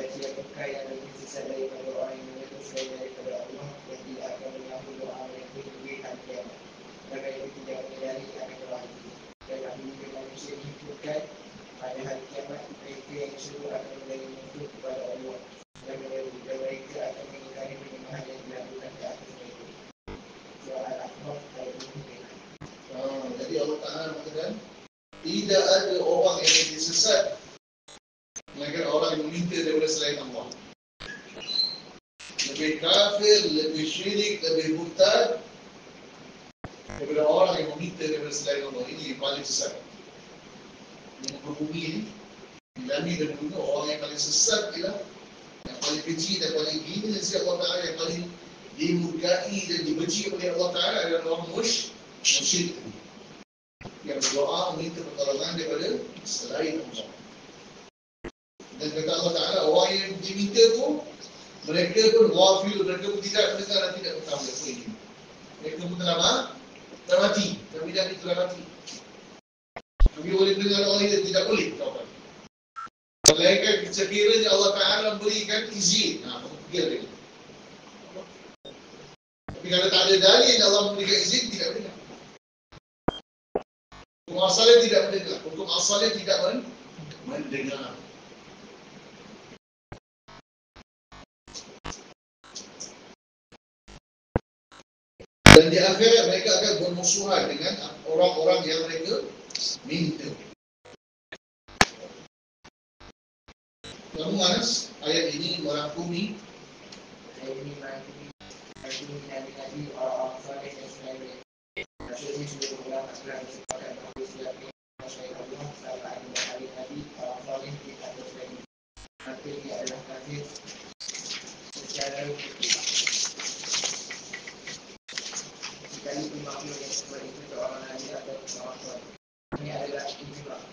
Siapakah yang lebih sesat daripada orang yang mereka selain daripada Allah yang tidak akan mengaku doa mereka hingga hari kiamat. Mereka itu tidak menyadari akan doa itu. Dan apabila manusia dihidupkan pada hari kiamat, mereka yang disuruh akan menjadi musuh kepada Allah dan mereka akan mengingkari penyembahan yang dilakukan ke atas mereka. Surah Al-A'raf ayat 2. Jadi Allah Ta'ala mengatakan, tidak ada orang yang lebih sesat melainkan orang yang meminta daripada selain Allah. Lebih kafir, lebih syirik, lebih murtad daripada orang yang meminta daripada selain Allah. Ini yang paling sesat. Di muka bumi ni, di langit dan bumi, orang yang paling sesat ialah yang paling keji dan paling hina si Allah Ta'ala, yang paling dimurkai dan dibenci oleh Allah Ta'ala adalah orang musyrik yang berdoa meminta pertolongan daripada selain Allah. Dan kata Allah Ta'ala, orang yang diminta tu, mereka pun ghafil, mereka pun tidak mendengar dan tidak tahu apa ini. Mereka pun telah mati. Kami dah telah mati. Kami boleh dengar orang yang tidak boleh. Melainkan sekiranya Allah Ta'ala memberikan izin. Pergi lagi. Tapi kalau tak ada dalil Allah memberikan izin, tidak mendengar. Hukum asalnya tidak mendengar. Hukum asalnya tidak mendengar. Dan di akhirat mereka akan bermusuhan dengan orang-orang yang mereka minta. Kamu Anas, ayat ini merangkumi Nabi-Nabi orang-orang saleh dan selainnya. Maksudnya seluruh ulama Islam bersepakat bahawa Islam ini selain Allah serta Nabi orang saleh tidak berselain. Maka dia adalah kafir secara sekalipun makhluk yang seperti itu seorang Nabi atau seorang saleh. Ini adalah ijma',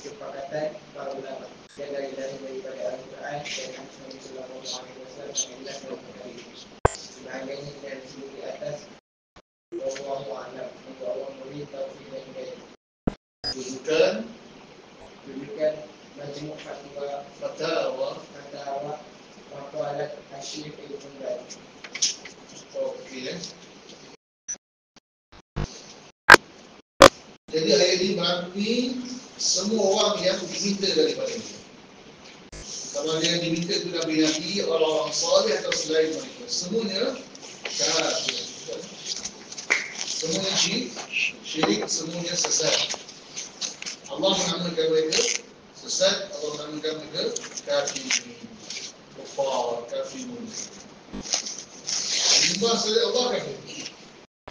kesepakatan para ulama yang daripada Al-Quran dan Nabi Sallallahu Alaihi Wasallam yang jelas dalam perkara ini. Sebahagiannya tidak disebut di atas. Wallahu a'lam. Semoga Allah memberi taufik dan hidayah. Rujukan Majmu' Fatawa Maqalat Asy-Syaikh Ibn Baz. Okey. Jadi ayat ini merangkumi semua orang yang diminta daripada dia. Kalau dia diminta itu Nabi-Nabi, orang-orang salih atau selain mereka, semuanya kafir. Semuanya syirik, semuanya sesat. Allah menamakan mereka sesat, Allah menamakan mereka kafir, kufar, kafirun. Menyembah selain Allah kafir,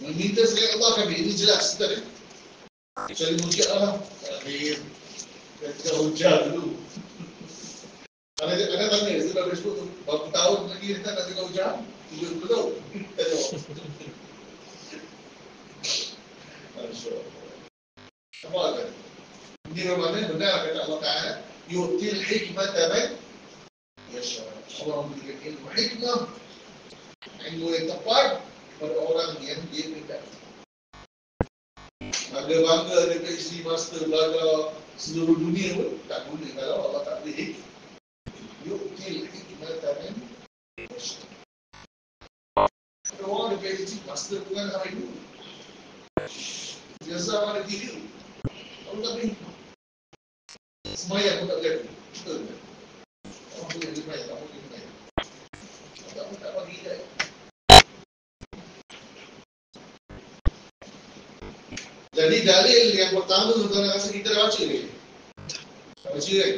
meminta selain Allah kafir. Ini jelas, betul kan? Kecuali Murji'ah kafir. Kita hujah dulu. Ada tanya, saya dah Facebook tu, berapa tahun lagi kita nak tengok hujah? 70 tahun. Kita jawab. Apa kan? Ini bermakna benar kata Allah Ta'ala, yu'til hikmata man yasha. Allah memberikan ilmu hikmah. ilmu yang tepat pada orang yang dia dekat. Ada bangga ada PhD master belajar seluruh dunia pun tak guna kalau Allah tak beri yukil hikmatan. Ada orang ada PhD master bukan hari dulu. Biasa ada tiga. Allah tak beri. Semayang pun tak jadi. Betul tak? Orang boleh semayang, tak boleh semayang. Allah tak bagi hidayah. Jadi dalil yang pertama tuan-tuan rasa kita dah baca ni. Baca kan?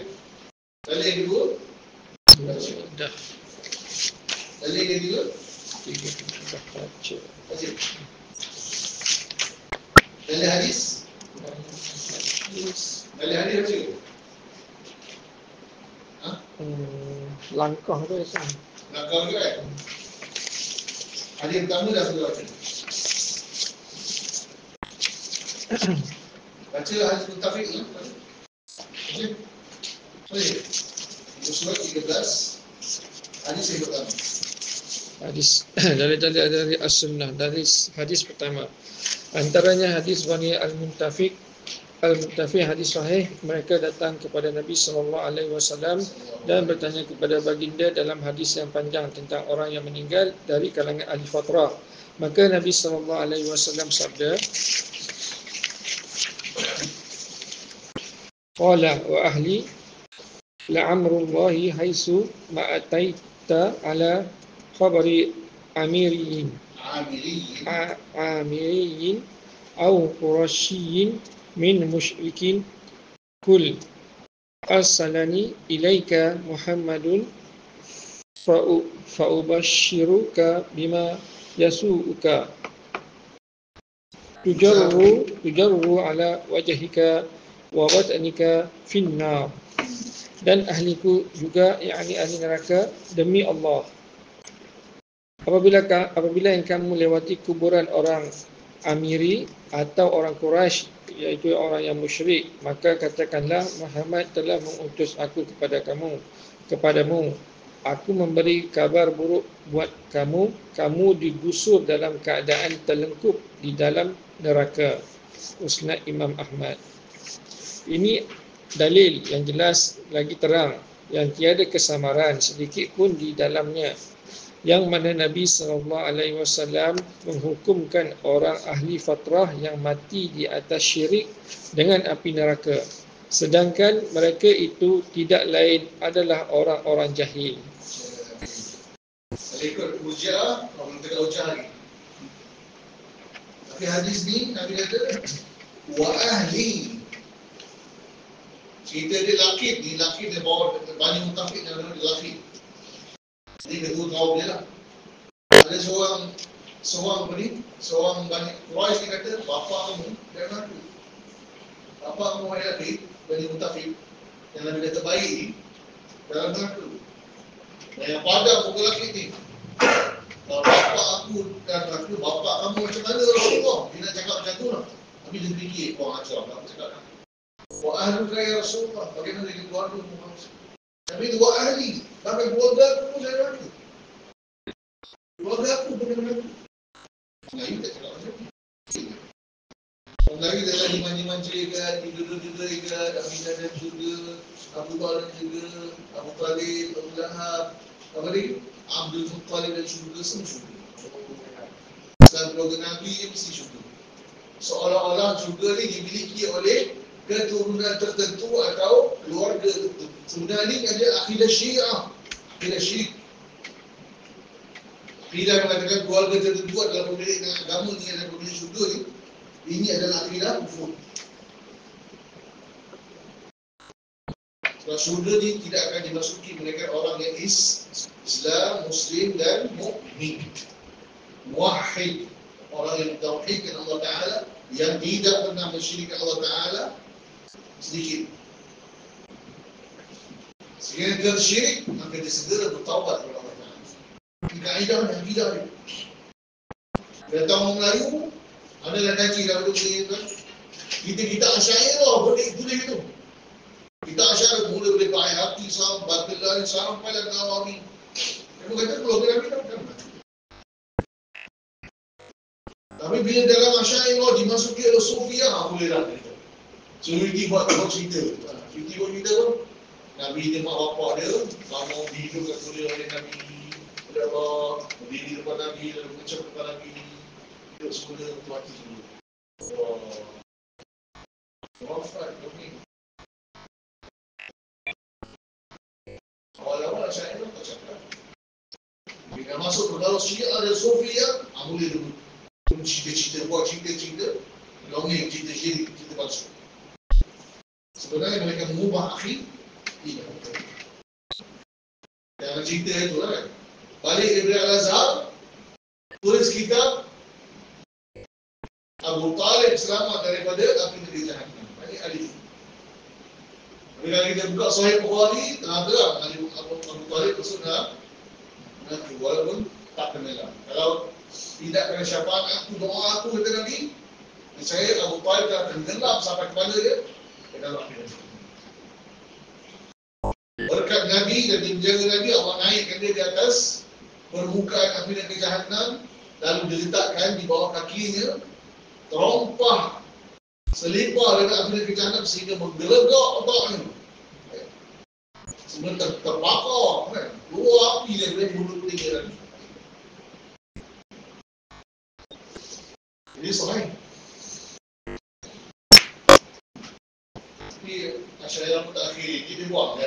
Dalil yang kedua? Baca. Dah. Dalil yang kedua? Tiga dah baca. Baca. Dalil hadis? Dalil hadis baca. Ha? Langkah tu Islam. Langkah juga kan? Hadis pertama dah sudah baca. Baca hadis Muttafiq ni. Baca. Baca. Surat 13. Hadis yang pertama. Hadis dari As-Sunnah, dari hadis pertama. Antaranya hadis Bani Al-Muttafiq. Al-Muttafiq hadis sahih, mereka datang kepada Nabi SAW dan bertanya kepada baginda dalam hadis yang panjang tentang orang yang meninggal dari kalangan ahli fatrah. Maka Nabi SAW sabda, qala wa ahli la'amrullahi haisu ma'ataita ala khabari amiriyin amiriyin au qurashiyin min musyrikin kul arsalani ilaika Muhammadun fa'ubashiruka bima yasu'uka tujarru ala wajhika wa batnika finnar. Dan ahliku juga, yakni ahli neraka, demi Allah, apabila yang kamu lewati kuburan orang Amiri atau orang Quraisy, iaitu orang yang musyrik, maka katakanlah Muhammad telah mengutus aku kepadamu. Aku memberi kabar buruk buat kamu digusur dalam keadaan terlengkup di dalam neraka. Musnad Imam Ahmad. Ini dalil yang jelas lagi terang, yang tiada kesamaran sedikit pun di dalamnya, yang mana Nabi SAW menghukumkan orang ahli fatrah yang mati di atas syirik dengan api neraka, sedangkan mereka itu tidak lain adalah orang-orang jahil. Kalau ikut hujah, orang kata hujah lagi. Tapi hadis ni Nabi kata wa ahli. Cerita dia laki dia bawa Bani Muttafiq yang nama dia laki. Jadi kedua kaum dia lah. Ada seorang Bani Quraisy dia kata, bapa kamu dan aku. Bapa kamu wahai laki, Bani Muttafiq yang Nabi kata baik ni dalam neraka. Dan yang padam muka laki ni, kalau bapa aku dan aku, bapa kamu macam mana Rasulullah? Dia nak cakap macam tu lah. Tapi dia fikir, kau ajar tak cakap lah. Wa ahluka ya Rasulullah, bagaimana dengan keluarga Muhammad? Tapi itu wa ahli, bahkan keluarga aku pun saya lagi. Keluarga aku bagaimana? Melayu tak cakap macam tu. Orang Melayu dia tak iman-iman cerita, tidur-tidur ikat, Aminah dan juga, Abu Bakar juga, Abu Talib, Abu Lahab, apa lagi? Abdul Muttalib dan syurga, semua syurga. Setelah keluarga Nabi, dia mesti syurga. Seolah-olah syurga ni dimiliki oleh keturunan tertentu atau keluarga tertentu. Sebenarnya ini ada akidah Syiah, akidah Syirik. Akidah mengatakan keluarga tertentu adalah pemilik agama ni, adalah pemilik syurga ni. Ini adalah akidah kufur. Sebab syurga ni tidak akan dimasuki mereka orang yang Islam, Muslim dan Mu'min. Muwahhid, orang yang mentauhidkan Allah Ta'ala, yang tidak pernah mensyirikkan Allah Ta'ala sedikit. Sekiranya tersyirik, maka dia segera bertaubat kepada Allah Ta'ala. Ini kaedah dan akidah dia. Datang orang Melayu, adalah kaji dalam dunia kita Asy'ariyah boleh itu. Kita Asy'ariyah boleh baik hati sampai batil sampai dan Nawawi. Kamu kata keluarga Nabi tak pernah. Tapi bila dalam Asy'ariyah dimasuki oleh Sufiyah, boleh dah cerita. So Yudi buat cerita. Yudi buat cerita pun Nabi dia mak bapak dia bangun dihidupkan kuliah oleh Nabi. Dia berdiri depan Nabi, lalu mengucap depan Nabi. Hidup semula untuk mati semula. Wafat ni. Awal-awal Asy'ariyah tak cakap. Bila masuk ke dalam Syiah dan Sufiyah, boleh dulu. Cerita-cerita, buat cerita-cerita, dongeng, cerita-cerita, cerita palsu. Sebenarnya mereka mengubah akhir, tidak. Dalam cerita itu kan. Balik daripada Al-Azhar, tulis kitab Abu Talib selamat daripada api negeri Jahannam. Ini alif. Bila kita buka Sahih Bukhari, terang-terang Abu Talib masuk dalam neraka, walaupun tak kenal. Kalau tidak kena syafaat aku, doa aku kata Nabi, saya Abu Talib akan tenggelam sampai kepala dia ke dalam api neraka. Berkat Nabi dan menjaga Nabi, Allah naikkan dia di atas permukaan api neraka Jahannam, lalu diletakkan di bawah kakinya terompah selipar dengan api neraka Jahannam sehingga menggelegak otaknya. Semua terbakar kan. Keluar api daripada mulut dia tadi. Ini sahih. Tapi Asy'ariyah pun tak akhiri. Dia buat.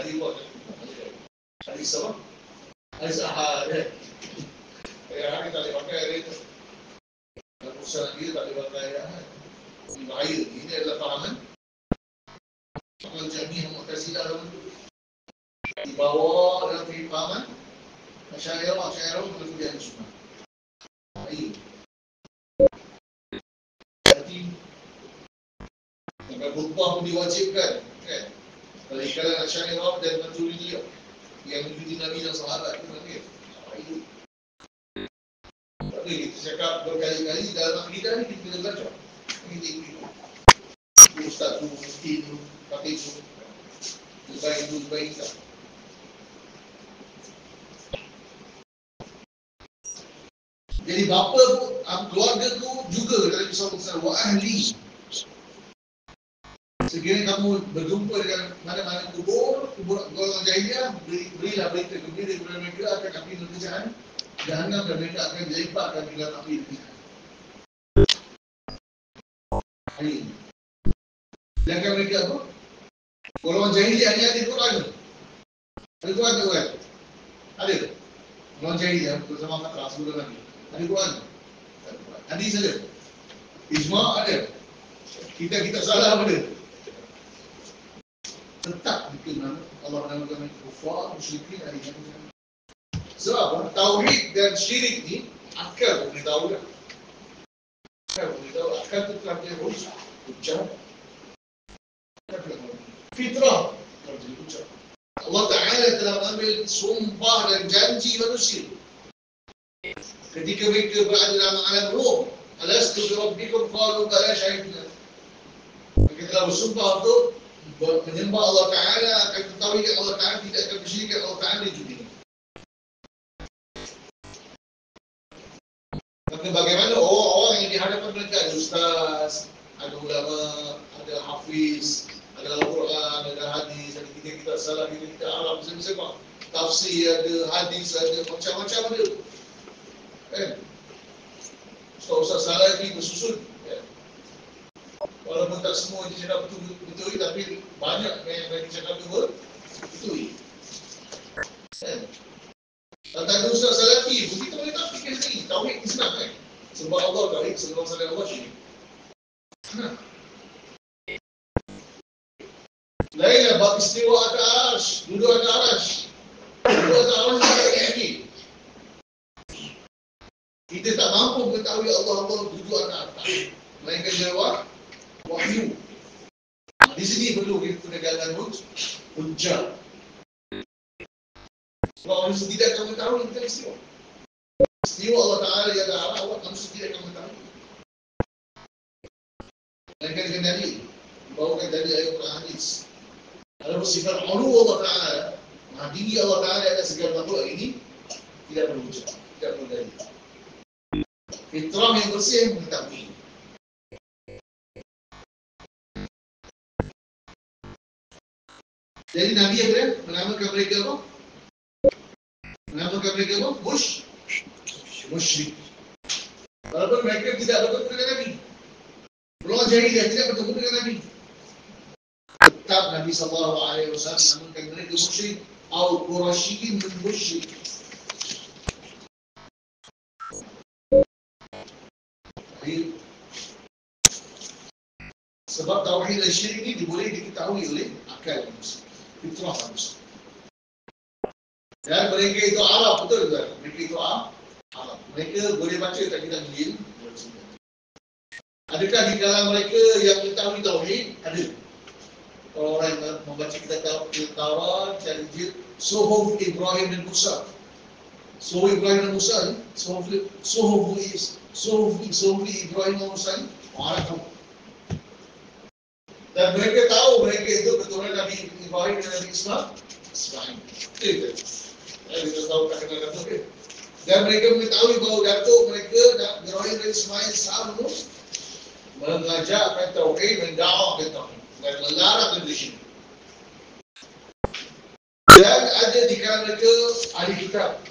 Hadis apa? Hadis ahad. Hari tak boleh pakai hari itu. Dan usaha dia tak boleh pakai ahad. Ini bahaya. Ini adalah fahaman Jahmiyah Mu'tazilah dibawa dalam kehidupan Asy'ariyah boleh kuliah di sunnah. Bahaya. Jadi sampai khutbah pun diwajibkan kan. Kalau ikalan Asy'ariyah dan Maturidiyah yang mengikuti Nabi dan sahabat itu nanti bahaya. Tapi kita cakap berkali-kali dalam akidah ni kita kena belajar. Kita ikut Ustaz tu, Mufti tu, Fatih tu, Zubair tak. Jadi bapa pun, keluarga tu juga dalam kisah wa ahli. Sekiranya kamu berjumpa dengan mana-mana kubur golongan jahiliah, berilah berita gembira kepada mereka akan api neraka Jahannam dan mereka akan dilemparkan ke dalam api neraka. Ini. Sedangkan mereka apa? Golongan jahiliah ni ada Quran. Ada Quran tak Quran? Ada. Golongan jahiliah bersama Fatrah sebelum Nabi. Ada Quran. Hadis ada. Ijma' ada. Kita salah apa dia? Tetap dikenal Allah menamakan kufar, musyrikin, ahli neraka. Sebab tauhid dan syirik ni akal boleh tahu dah. Akal tu telah dia rusak. Ucap. Fitrah. Allah Ta'ala telah mengambil sumpah dan janji manusia. Ketika mereka berada dalam alam roh, alastu bi rabbikum qalu bala syahidna. Mereka telah bersumpah untuk menyembah Allah Ta'ala, akan mentauhidkan Allah Ta'ala, tidak akan bersyirikkan Allah Ta'ala di dunia. Maka bagaimana orang yang di hadapan mereka ada ustaz, ada ulama, ada hafiz, ada Al-Quran, ada hadis, ada kita salah, kita Arab, semua tafsir, ada hadis, ada macam-macam ada. Kan? Ustaz salah lagi bersusun. Kan? Walaupun tak semua dia cakap betul, tapi banyak yang dia cakap betul. Kan? Kalau tak ada Ustaz Salafi, kita boleh tak fikir sendiri. Tauhid senang kan? Sebab Allah tauhid, sebab salah Allah syirik. Senang. Lainlah bab istiwa atas arasy, duduk atas arasy. Duduk atas arasy tak yakin. Kita tak mampu mengetahui Allah duduk atas arasy. Melainkan jawab wahyu. Di sini perlu kita penegakan hujjah. Sebab manusia tidak akan mengetahui tentang istiwa. Istiwa Allah Ta'ala yang ada arah awak, manusia tidak akan mengetahui. Melainkan dengan dalil. Bawakan dalil ayat Quran hadis. Kalau bersifat ulu Allah Ta'ala, maha tinggi Allah Ta'ala atas segala makhluk ini, tidak perlu hujjah, tidak perlu dalil. Fitrah yang bersih mengetahui. Jadi Nabi apa dia? Menamakan mereka apa? Menamakan mereka apa? Musyrik. Walaupun mereka tidak bertemu dengan Nabi. Orang jahiliyah tidak bertemu dengan Nabi. Tetap Nabi SAW menamakan mereka musyrik. Atau Quraisyin musyrik. Sebab tauhid dan syirik ini boleh diketahui oleh akal manusia, fitrah manusia. Dan mereka itu Arab, betul tak? Mereka itu Arab. Mereka boleh baca tak kitab Injil? Adakah di kalangan mereka yang mengetahui tauhid? Ada. Kalau orang yang membaca kitab Taurat, kitab Injil, Suhuf Ibrahim dan Musa. Suhuf Ibrahim dan Musa ni, Suhuf Ibrahim dan Musa ni, orang tahu. Dan mereka tahu mereka itu keturunan Nabi Ibrahim dan Nabi Ismail. Itu. Kita tahu tak kenal Datuk ke? Dan mereka mengetahui bahawa Datuk mereka Ibrahim dan Ismail selalu mengajarkan tauhid, mendakwahkan tauhid dan melarang dari syirik. Dan ada di kalangan mereka ahli kitab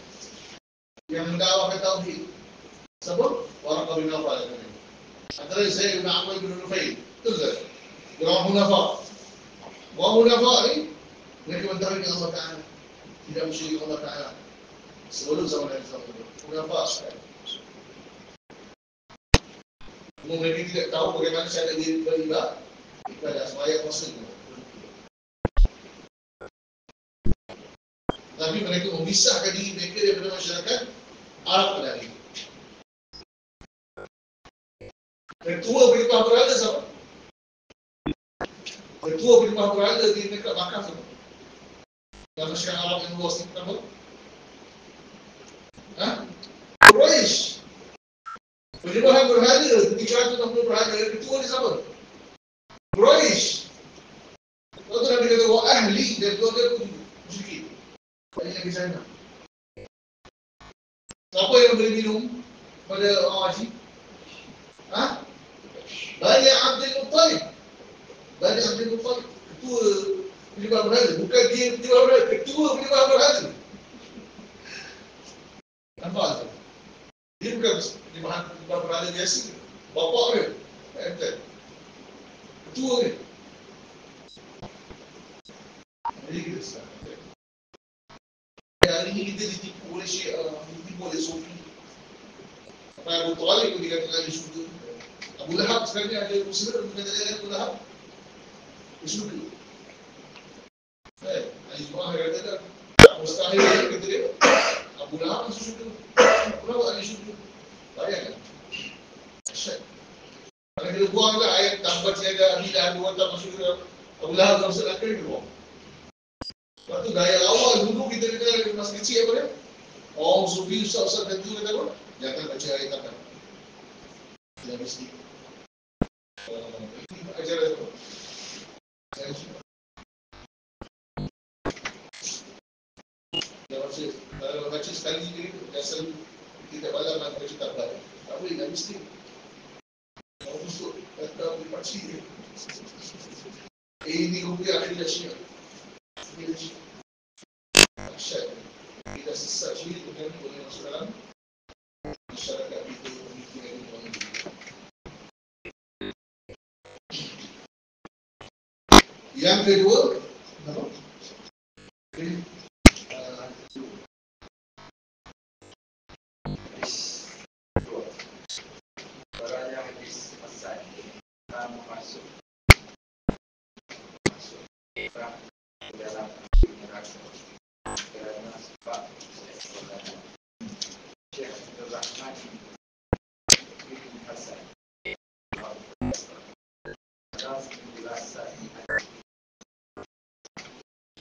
yang mendakwahkan tauhid. Siapa? Waraqah bin Nawfal. Antara saya Ibn Ahmad bin Nufail. Betul tak? Orang munafak ni mereka mentari dengan Allah Ta'ala, tidak musyrik Allah Ta'ala sebelum zaman Nabi SAW. Munafak sekali. Mereka tidak tahu bagaimana cara beribadah sembahyang puasa. Tapi mereka memisahkan diri mereka daripada masyarakat Arab tadi. Ketua perintah berada siapa? Ketua perintah berada di negeri Makkah tu. Dan masyarakat Arab yang luas ni kenapa? Quraisy. Penyembahan berhala 360 berhala. Ketua ni siapa? Quraisy. Lepas tu Nabi kata, wa ahli dan keluarga aku musyrik. Banyak lagi sana. Siapa yang boleh minum pada orang haji? Banyak Abdul Muttalib. Banyak Abdul Muttalib. Ketua penyembah berhala. Bukan dia penyembah berhala. Ketua penyembah berhala. Nampak tak? Dia bukan penyembah berhala biasa. Bapak dia. Betul. Ketua dia. Jadi kita sekarang. Hari ini kita ditipu oleh Syiah, ditipu oleh Sufi. Abu Talib pun dikatakan di syurga. Abu Lahab sekarang ni ada usaha mengatakan Abu Lahab di syurga. Hari Jumaat dia katakan tak mustahil kata dia Abu Lahab di syurga. Abu Lahab di syurga. Bayangkan. Asyik. Kalau kita buanglah ayat tambah tiada Abidah dua tambah syurga. Abu Lahab dalam surat Al-Quran dia buang. Lepas tu gaya awal dulu kita dengar masa kecil apa dia? Orang Sufi ustaz-ustaz dan tu kata apa? Jangan baca ayat apa. Tidak mesti. Ini ajaran apa? Saya suka. Kalau baca sekali ni, biasa kita malam nak baca tak balik. Tak boleh, tak mesti. Kalau busuk, kata boleh pakcik dia. Ini rupiah akhirnya Syiah. Asyad. Kita sesat syirik dengan boleh masuk dalam masyarakat kita pemikiran ini. Yang kedua, apa? Barangnya hadis asal kita masuk perang dalam neraka kerana sebab Syekh Abdul Rahman bin Hasan dalam penjelasan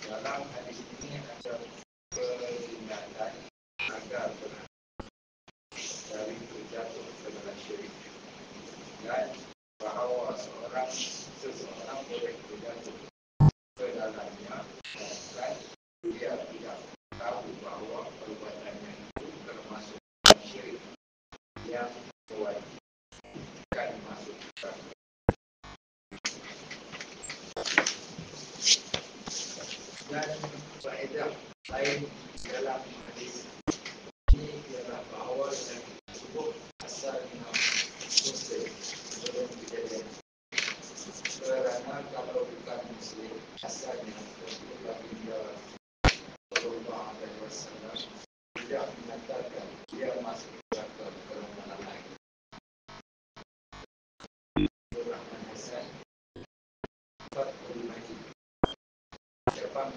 dalam hadis ini ada peringatan agar dari terjatuh ke dalam syirik dan bahawa seseorang boleh terjatuh ke dalamnya dan dia tidak tahu bahawa perbuatannya itu termasuk syirik yang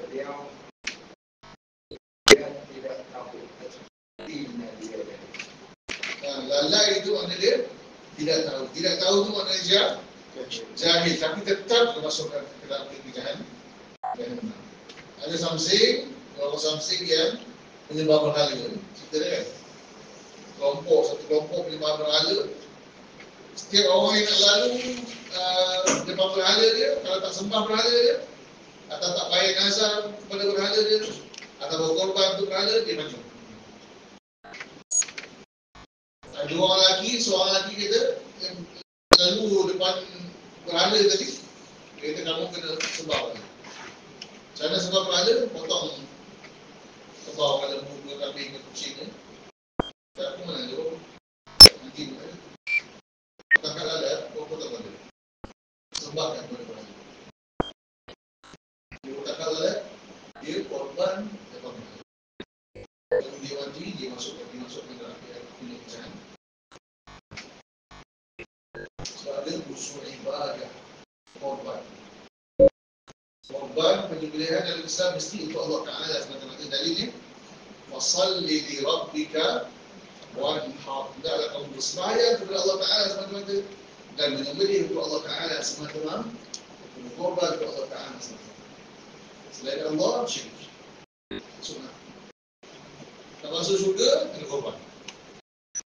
beliau dia tidak tahu artinya dia. Lalai itu makna dia tidak tahu. Tidak tahu itu maknanya jahil, tapi tetap dimasukkan ke dalam kebijakan. Ada something, kalau something yang menyembah berhala. Cerita dia kan? Satu kelompok menyembah berhala. Setiap orang yang nak lalu menyembah berhala dia, kalau tak sembah berhala dia, atau tak bayar nazar kepada berhala dia, atau berkorban untuk berhala, dia maju. Ada orang lelaki, seorang lelaki kita yang lalu depan berhala tadi, dia kata kamu kena sembah berhala. Cara sembah berhala, potong kebau pada muka kambing ke kucing ni. Tak pun mana tu, anjing mana. Takkan ada, potong pada. Sembahkan kepada berhala. Dia takkan ada, dia korban depan berhala. Kalau dia mati, dia masukkan dalam penyelesaian. Sebab ada usul ibadah korban. Korban penyembelihan dalam Islam mesti untuk Allah Ta'ala semata-mata. Dalilnya fasalli li rabbika wanhar. Hendaklah kamu bersembahyang kepada Allah Ta'ala semata-mata dan menyembelih untuk Allah Ta'ala semata-mata, berkorban untuk Allah Ta'ala semata-mata. Selain Allah, syirik. Sunnah. Tak masuk syurga, kena korban.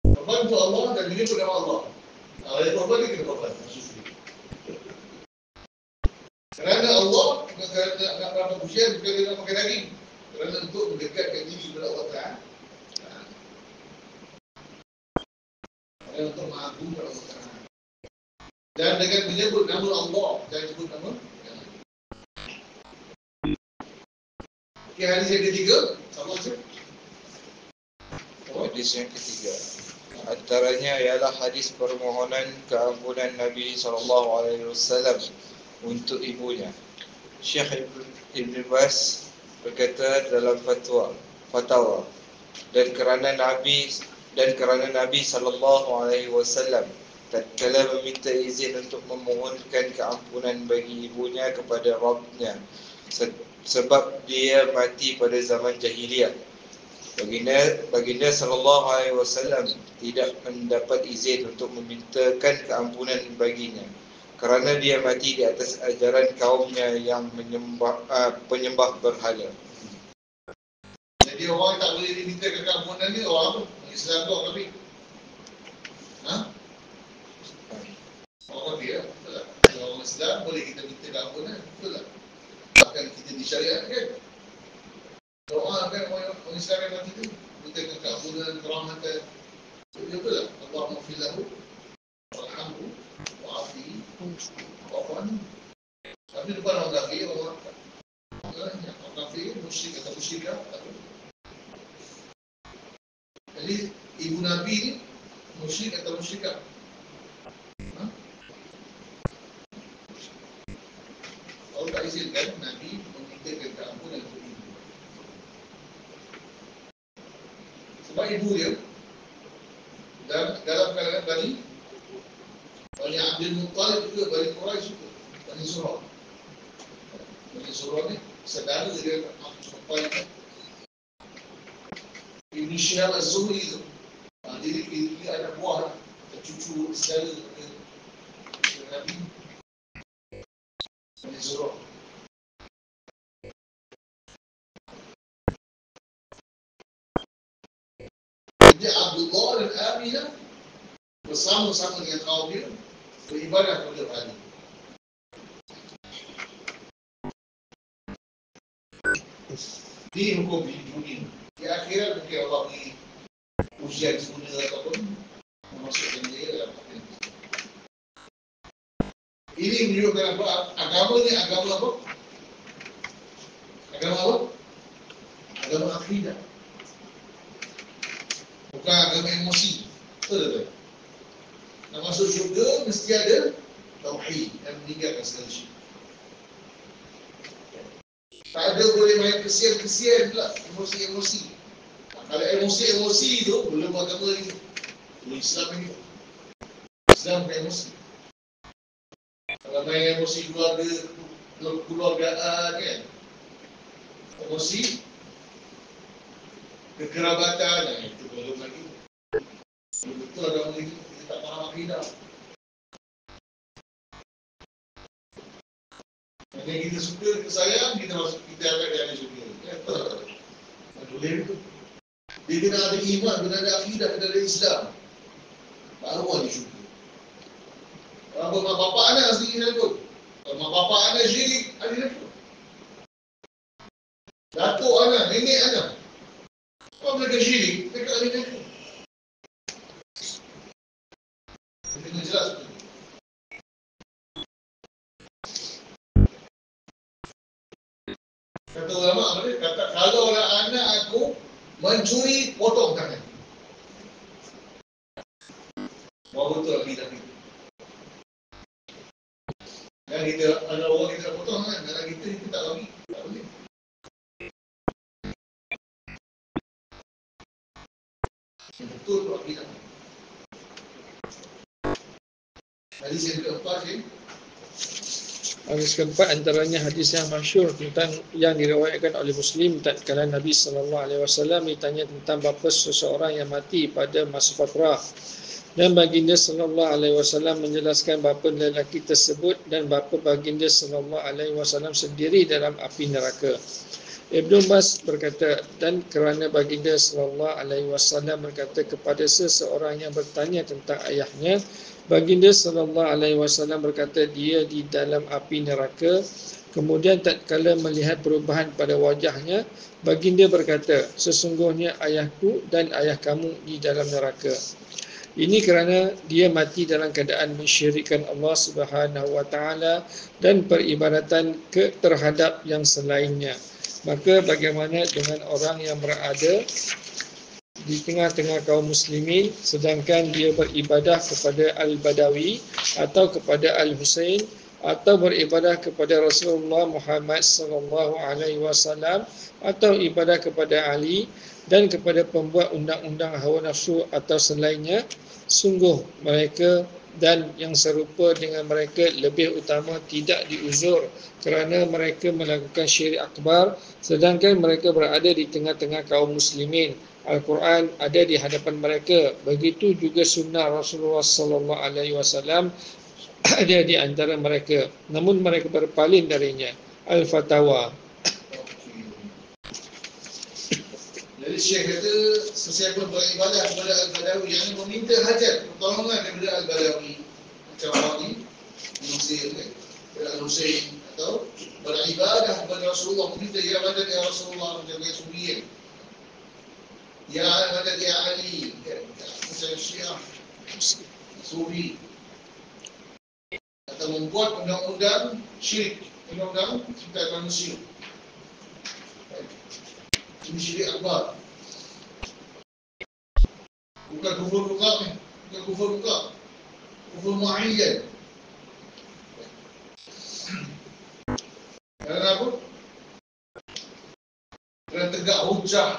Korban untuk Allah dan menyebut nama Allah. Kalau ada korban, dia kena korban. Kerana Allah, bukan kerana nak berapa pujian, bukan kerana nak makan daging. Kerana untuk mendekatkan diri kepada Allah Ta'ala. Kerana untuk mengagungkan Allah Ta'ala. Dan dengan menyebut nama Allah, jangan sebut nama. Okay, hadis yang ketiga, sama saja. Hadis yang ketiga, antaranya ialah hadis permohonan keampunan Nabi SAW untuk ibunya. Syekh Ibn Baz berkata dalam fatwa, dan kerana Nabi SAW tatkala meminta izin untuk memohonkan keampunan bagi ibunya kepada Rabbnya sebab dia mati pada zaman jahiliyah. Baginda SAW tidak mendapat izin untuk memintakan keampunan baginya kerana dia mati di atas ajaran kaumnya yang penyembah berhala. Jadi orang tak boleh diminta keampunan ni orang apa? Islam tu orang kafir. Orang kafir lah, betul tak? Kalau orang Islam boleh kita minta keampunan, betul tak? Bahkan kita disyariatkan. Doa kan orang Islam yang mati tu, minta keampunan, kerahmatan. Betul tak? Allahumma filahu warhamhu wa'afihi wa'afan. Tapi depan orang kafir, orang kafir, musyrik atau musyrikah, tak boleh. Jadi ibu Nabi ni musyrik atau musyrikah? Allah tak izinkan Nabi memintakan keampunan untuk ibu. Sebab ibu dia dan dalam kalangan Bani Abdul Muttalib juga, Bani Quraisy juga, Bani Surah. Bani Surah ni saudara dia Abdul Muttalib. Ibn Syihab Az-Zuhri tu, dia anak buah lah, cucu saudara Nabi Bani Surah. Jadi Abdullah dan Aminah bersama-sama dengan kaum dia beribadah kepada berhala. Di hukum di dunia, di akhirat mungkin Allah beri ujian sempurna ataupun memasukkan dia dalam hati. Ini menunjukkan apa? Agama ni agama apa? Agama apa? Agama akidah. Bukan agama emosi. Betul tak? Nak masuk syurga mesti ada tauhid dan meninggalkan segala syirik. Tak ada boleh main kesian-kesian pula, emosi-emosi. Kalau emosi-emosi tu belum agama lagi. Belum Islam lagi. Islam bukan emosi. Kalau main emosi keluargaan kan, emosi, kekerabatan, itu belum lagi. Betul ada orang itu, kita tak faham akidah. Yang kita suka, kita sayang, kita masuk, kita akan dia suka. Tak boleh itu. Dia kena ada iman, kena ada akidah, kena ada Islam. Baru orang dia suka. Kalau mak bapak anak sendiri dia pun. Kalau mak bapak anak syirik, ada dia pun. Datuk anak, nenek anak. Kalau mereka syirik, mereka ada dia pun. Kena jelas tu. Kata ulama, kata kalau anak aku mencuri, potong tangan. Wah betul akidah kita. Yang kita, ada orang kita potong kan, anak kita tak bagi, tak boleh. Betul tu akidah. Hadis yang keempat ni. Hadis keempat antaranya hadis yang masyhur tentang yang diriwayatkan oleh Muslim tatkala Nabi SAW ditanya tentang bapa seseorang yang mati pada masa fatrah. Dan baginda SAW menjelaskan bapa lelaki tersebut dan bapa baginda SAW sendiri dalam api neraka. Ibnu Bas berkata, dan kerana baginda SAW berkata kepada seseorang yang bertanya tentang ayahnya, baginda SAW berkata dia di dalam api neraka. Kemudian tatkala melihat perubahan pada wajahnya, baginda berkata, sesungguhnya ayahku dan ayah kamu di dalam neraka. Ini kerana dia mati dalam keadaan mensyirikkan Allah Subhanahu Wa Taala dan peribadatan terhadap yang selainnya. Maka bagaimana dengan orang yang berada di tengah-tengah kaum muslimin sedangkan dia beribadah kepada Al-Badawi atau kepada Al-Husain atau beribadah kepada Rasulullah Muhammad sallallahu alaihi wasallam atau ibadah kepada Ali dan kepada pembuat undang-undang hawa nafsu atau selainnya, sungguh mereka dan yang serupa dengan mereka lebih utama tidak diuzur kerana mereka melakukan syirik akbar sedangkan mereka berada di tengah-tengah kaum muslimin. Al-Quran ada di hadapan mereka, begitu juga sunnah Rasulullah sallallahu alaihi wasallam ada di antara mereka, namun mereka berpaling darinya. Al-Fatawa. Jadi Syekh kata, sesiapa beribadah kepada Al-Badawi yang meminta hajat, pertolongan daripada Al-Badawi, macam orang ni, Mesir kan, Al-Husain, atau beribadah kepada Rasulullah, meminta ya madad ya Rasulullah, macam gaya Surian, ya madad ya Ali, kan, macam Syiah, Sufi, atau membuat undang-undang syirik, undang-undang ciptaan manusia. Ini syirik akbar. Bukan kufur mutlak ni, bukan kufur mutlak, kufur muayyan. Kerana apa? Kerana tegak hujah.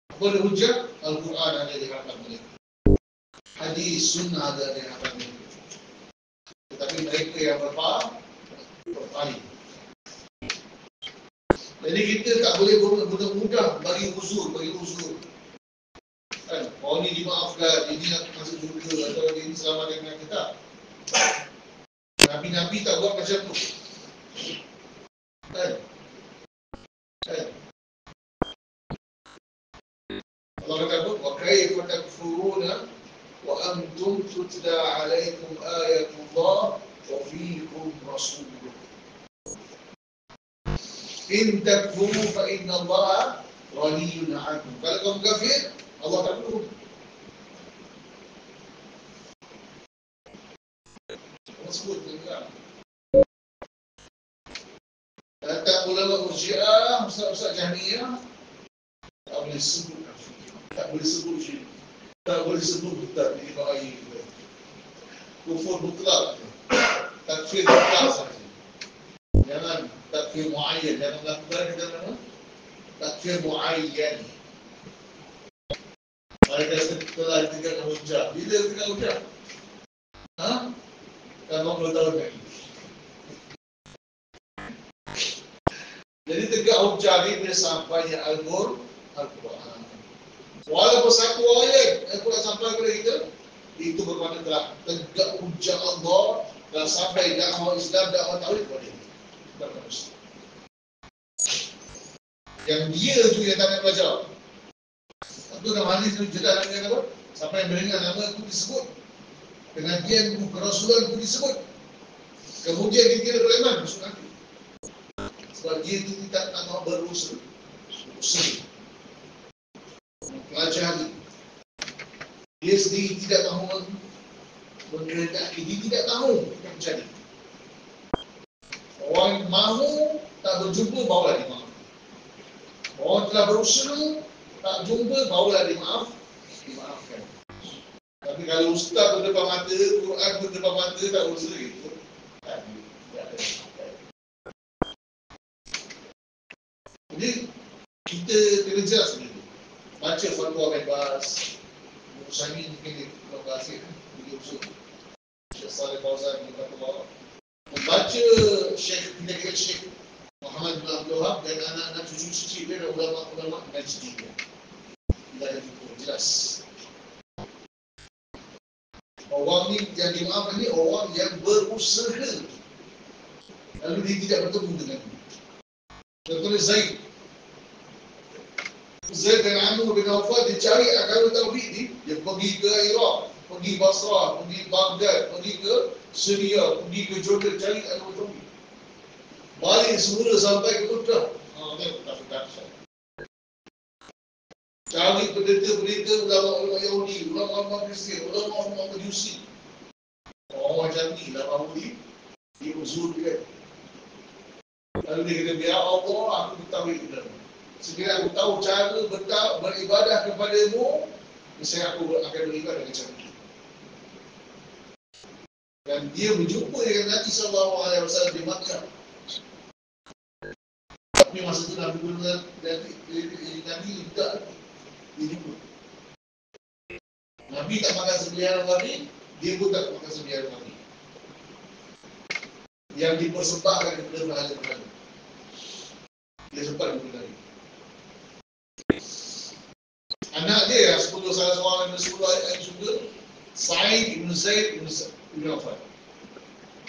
Apa ada hujah? Al-Quran ada di hadapan mereka, hadis sunnah ada di hadapan mereka. Tetapi mereka yang berpaling. Jadi kita tak boleh mudah bagi uzur. Kan? Orang ni dimaafkan, dia ni masuk syurga atau dia ni selamat dengan kita. Nabi-Nabi tak buat macam tu. Kan? Allah kata apa? Wa kaifa takfuruna wa antum tutla alaikum ayatullah wa fiikum rasulullah. In takfuru fa inna Allah ghaniyun 'ankum. Kalau kamu kafir, Allah tak perlu. Allah sebut juga. Datang ulama Murji'ah, Ustaz Jahmiyah, tak boleh sebut kafir, tak boleh sebut syirik, tak boleh sebut buta di bahaya. Kufur mutlak, takfir mutlak saja. Jangan takfir muayyan, jangan lakukan kita nama takfir muayyan. Mereka setelah tinggal hujah. Bila tinggal hujah? Kan 40 tahun lagi. Jadi tegak hujah ni bila sampainya Al-Quran. Walaupun satu ayat Al-Quran sampai kepada kita, itu bermakna telah tegak hujah Allah dan sampai dakwah Islam, dakwah tauhid kepada kita. Yang dia tu yang tak nak belajar. Itu dalam hadis tu jelas dia kata apa? Siapa yang mendengar nama aku disebut, pengajian kerasulan aku disebut, kemudian dia kira beriman, masuk nanti. Sebab dia itu tidak nak berusaha, mempelajari. Dia sendiri tidak mahu mengendaki, dia tidak mahu mencari. Orang mahu tak berjumpa, barulah dia mahu. Orang telah berusaha, tak jumpa, barulah dia dimaafkan. Tapi kalau ustaz berdepan mata, Quran berdepan mata, tak berusaha itu, tak ada. Jadi, kita kena jelas dulu. Baca fatwa bebas, Musyamin mungkin dia belum berhasil, dia usul. Syekh Saleh Fauzan, dia kata bahawa membaca Syekh Muhammad bin Abdul Wahab dan anak-anak cucu-cucu dia dan ulama-ulama Najdi dia. Tidak ada cukup jelas. Orang ni yang dimaafkan ni orang yang berusaha, lalu dia tidak bertemu dengan dia. Contohnya Zaid dan Amr bin Affan, dia cari agama tauhid ni, dia pergi ke Iraq, pergi Basrah, pergi Baghdad, pergi ke Syria, pergi ke Jordan, cari agama tauhid. Balik semula sampai ke Mekah. Tak. Cari pendeta-pendeta, ulama-ulama Yahudi, ulama-ulama Kristian, ulama-ulama Majusi. Orang macam ni lah baru dia uzurkan. Lalu dia kata, biar Allah aku ketahui benar. Sekiranya aku tahu cara beribadah kepadamu, saya aku akan beribadah dengan cara itu. Dan dia berjumpa dengan Nabi SAW di Makkah. Tapi masa itu Nabi benar Nabi tidak dijumpa. Nabi tak makan sembelihan Nabi, dia pun tak makan sembelihan Nabi. Yang dipersembahkan kepada berhala-berhala. Dia sempat dibenahi. Anak dia yang 10 salah seorang dan 10 ayat yang syurga, Sa'id ibn Zaid ibn Affan.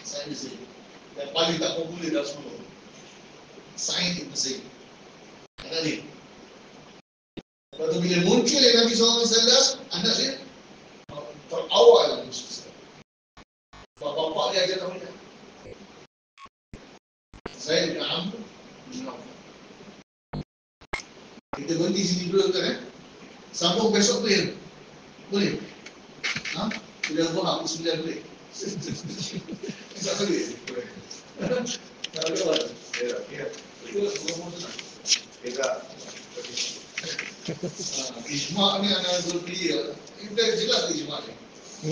Sa'id ibn Zaid. Yang paling tak popular dalam 10. Sa'id ibn Zaid. Anak dia. Lepas tu bila muncul yang Nabi SAW, anak dia terawal Nabi SAW. Bapak dia ajar tahu dia. Zaid bin Amr bin Affan. Kita berhenti sini dulu tuan. Sambung besok boleh? Boleh? Ha? Sudah faham, 9 boleh? Tak boleh? Boleh. Tak boleh? Ya. Itu ngomong senang. Tidak. Ijma' ni anak berbeliau. Kita jelas ijma' ni.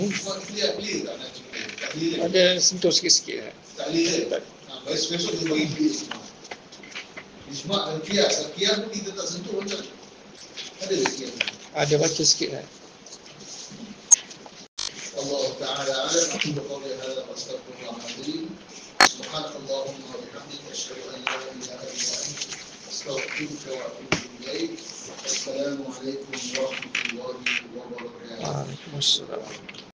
Ijma' ni clear tak nak cerita? Ada sentuh sikit-sikit. Tak clear. Besok dia bagi clear ijma'. Ijma' dan kias. Kias pun kita tak sentuh macam ada kias. Ada baca sikit lah. Allah Ta'ala alam. Aku berkata hadha astagfirullah al-azim. Subhanallahumma wa bihamdika asyhadu an la ilaha illa anta astaghfiruka wa atubu ilaik. Assalamualaikum warahmatullahi wabarakatuh. Waalaikumsalam.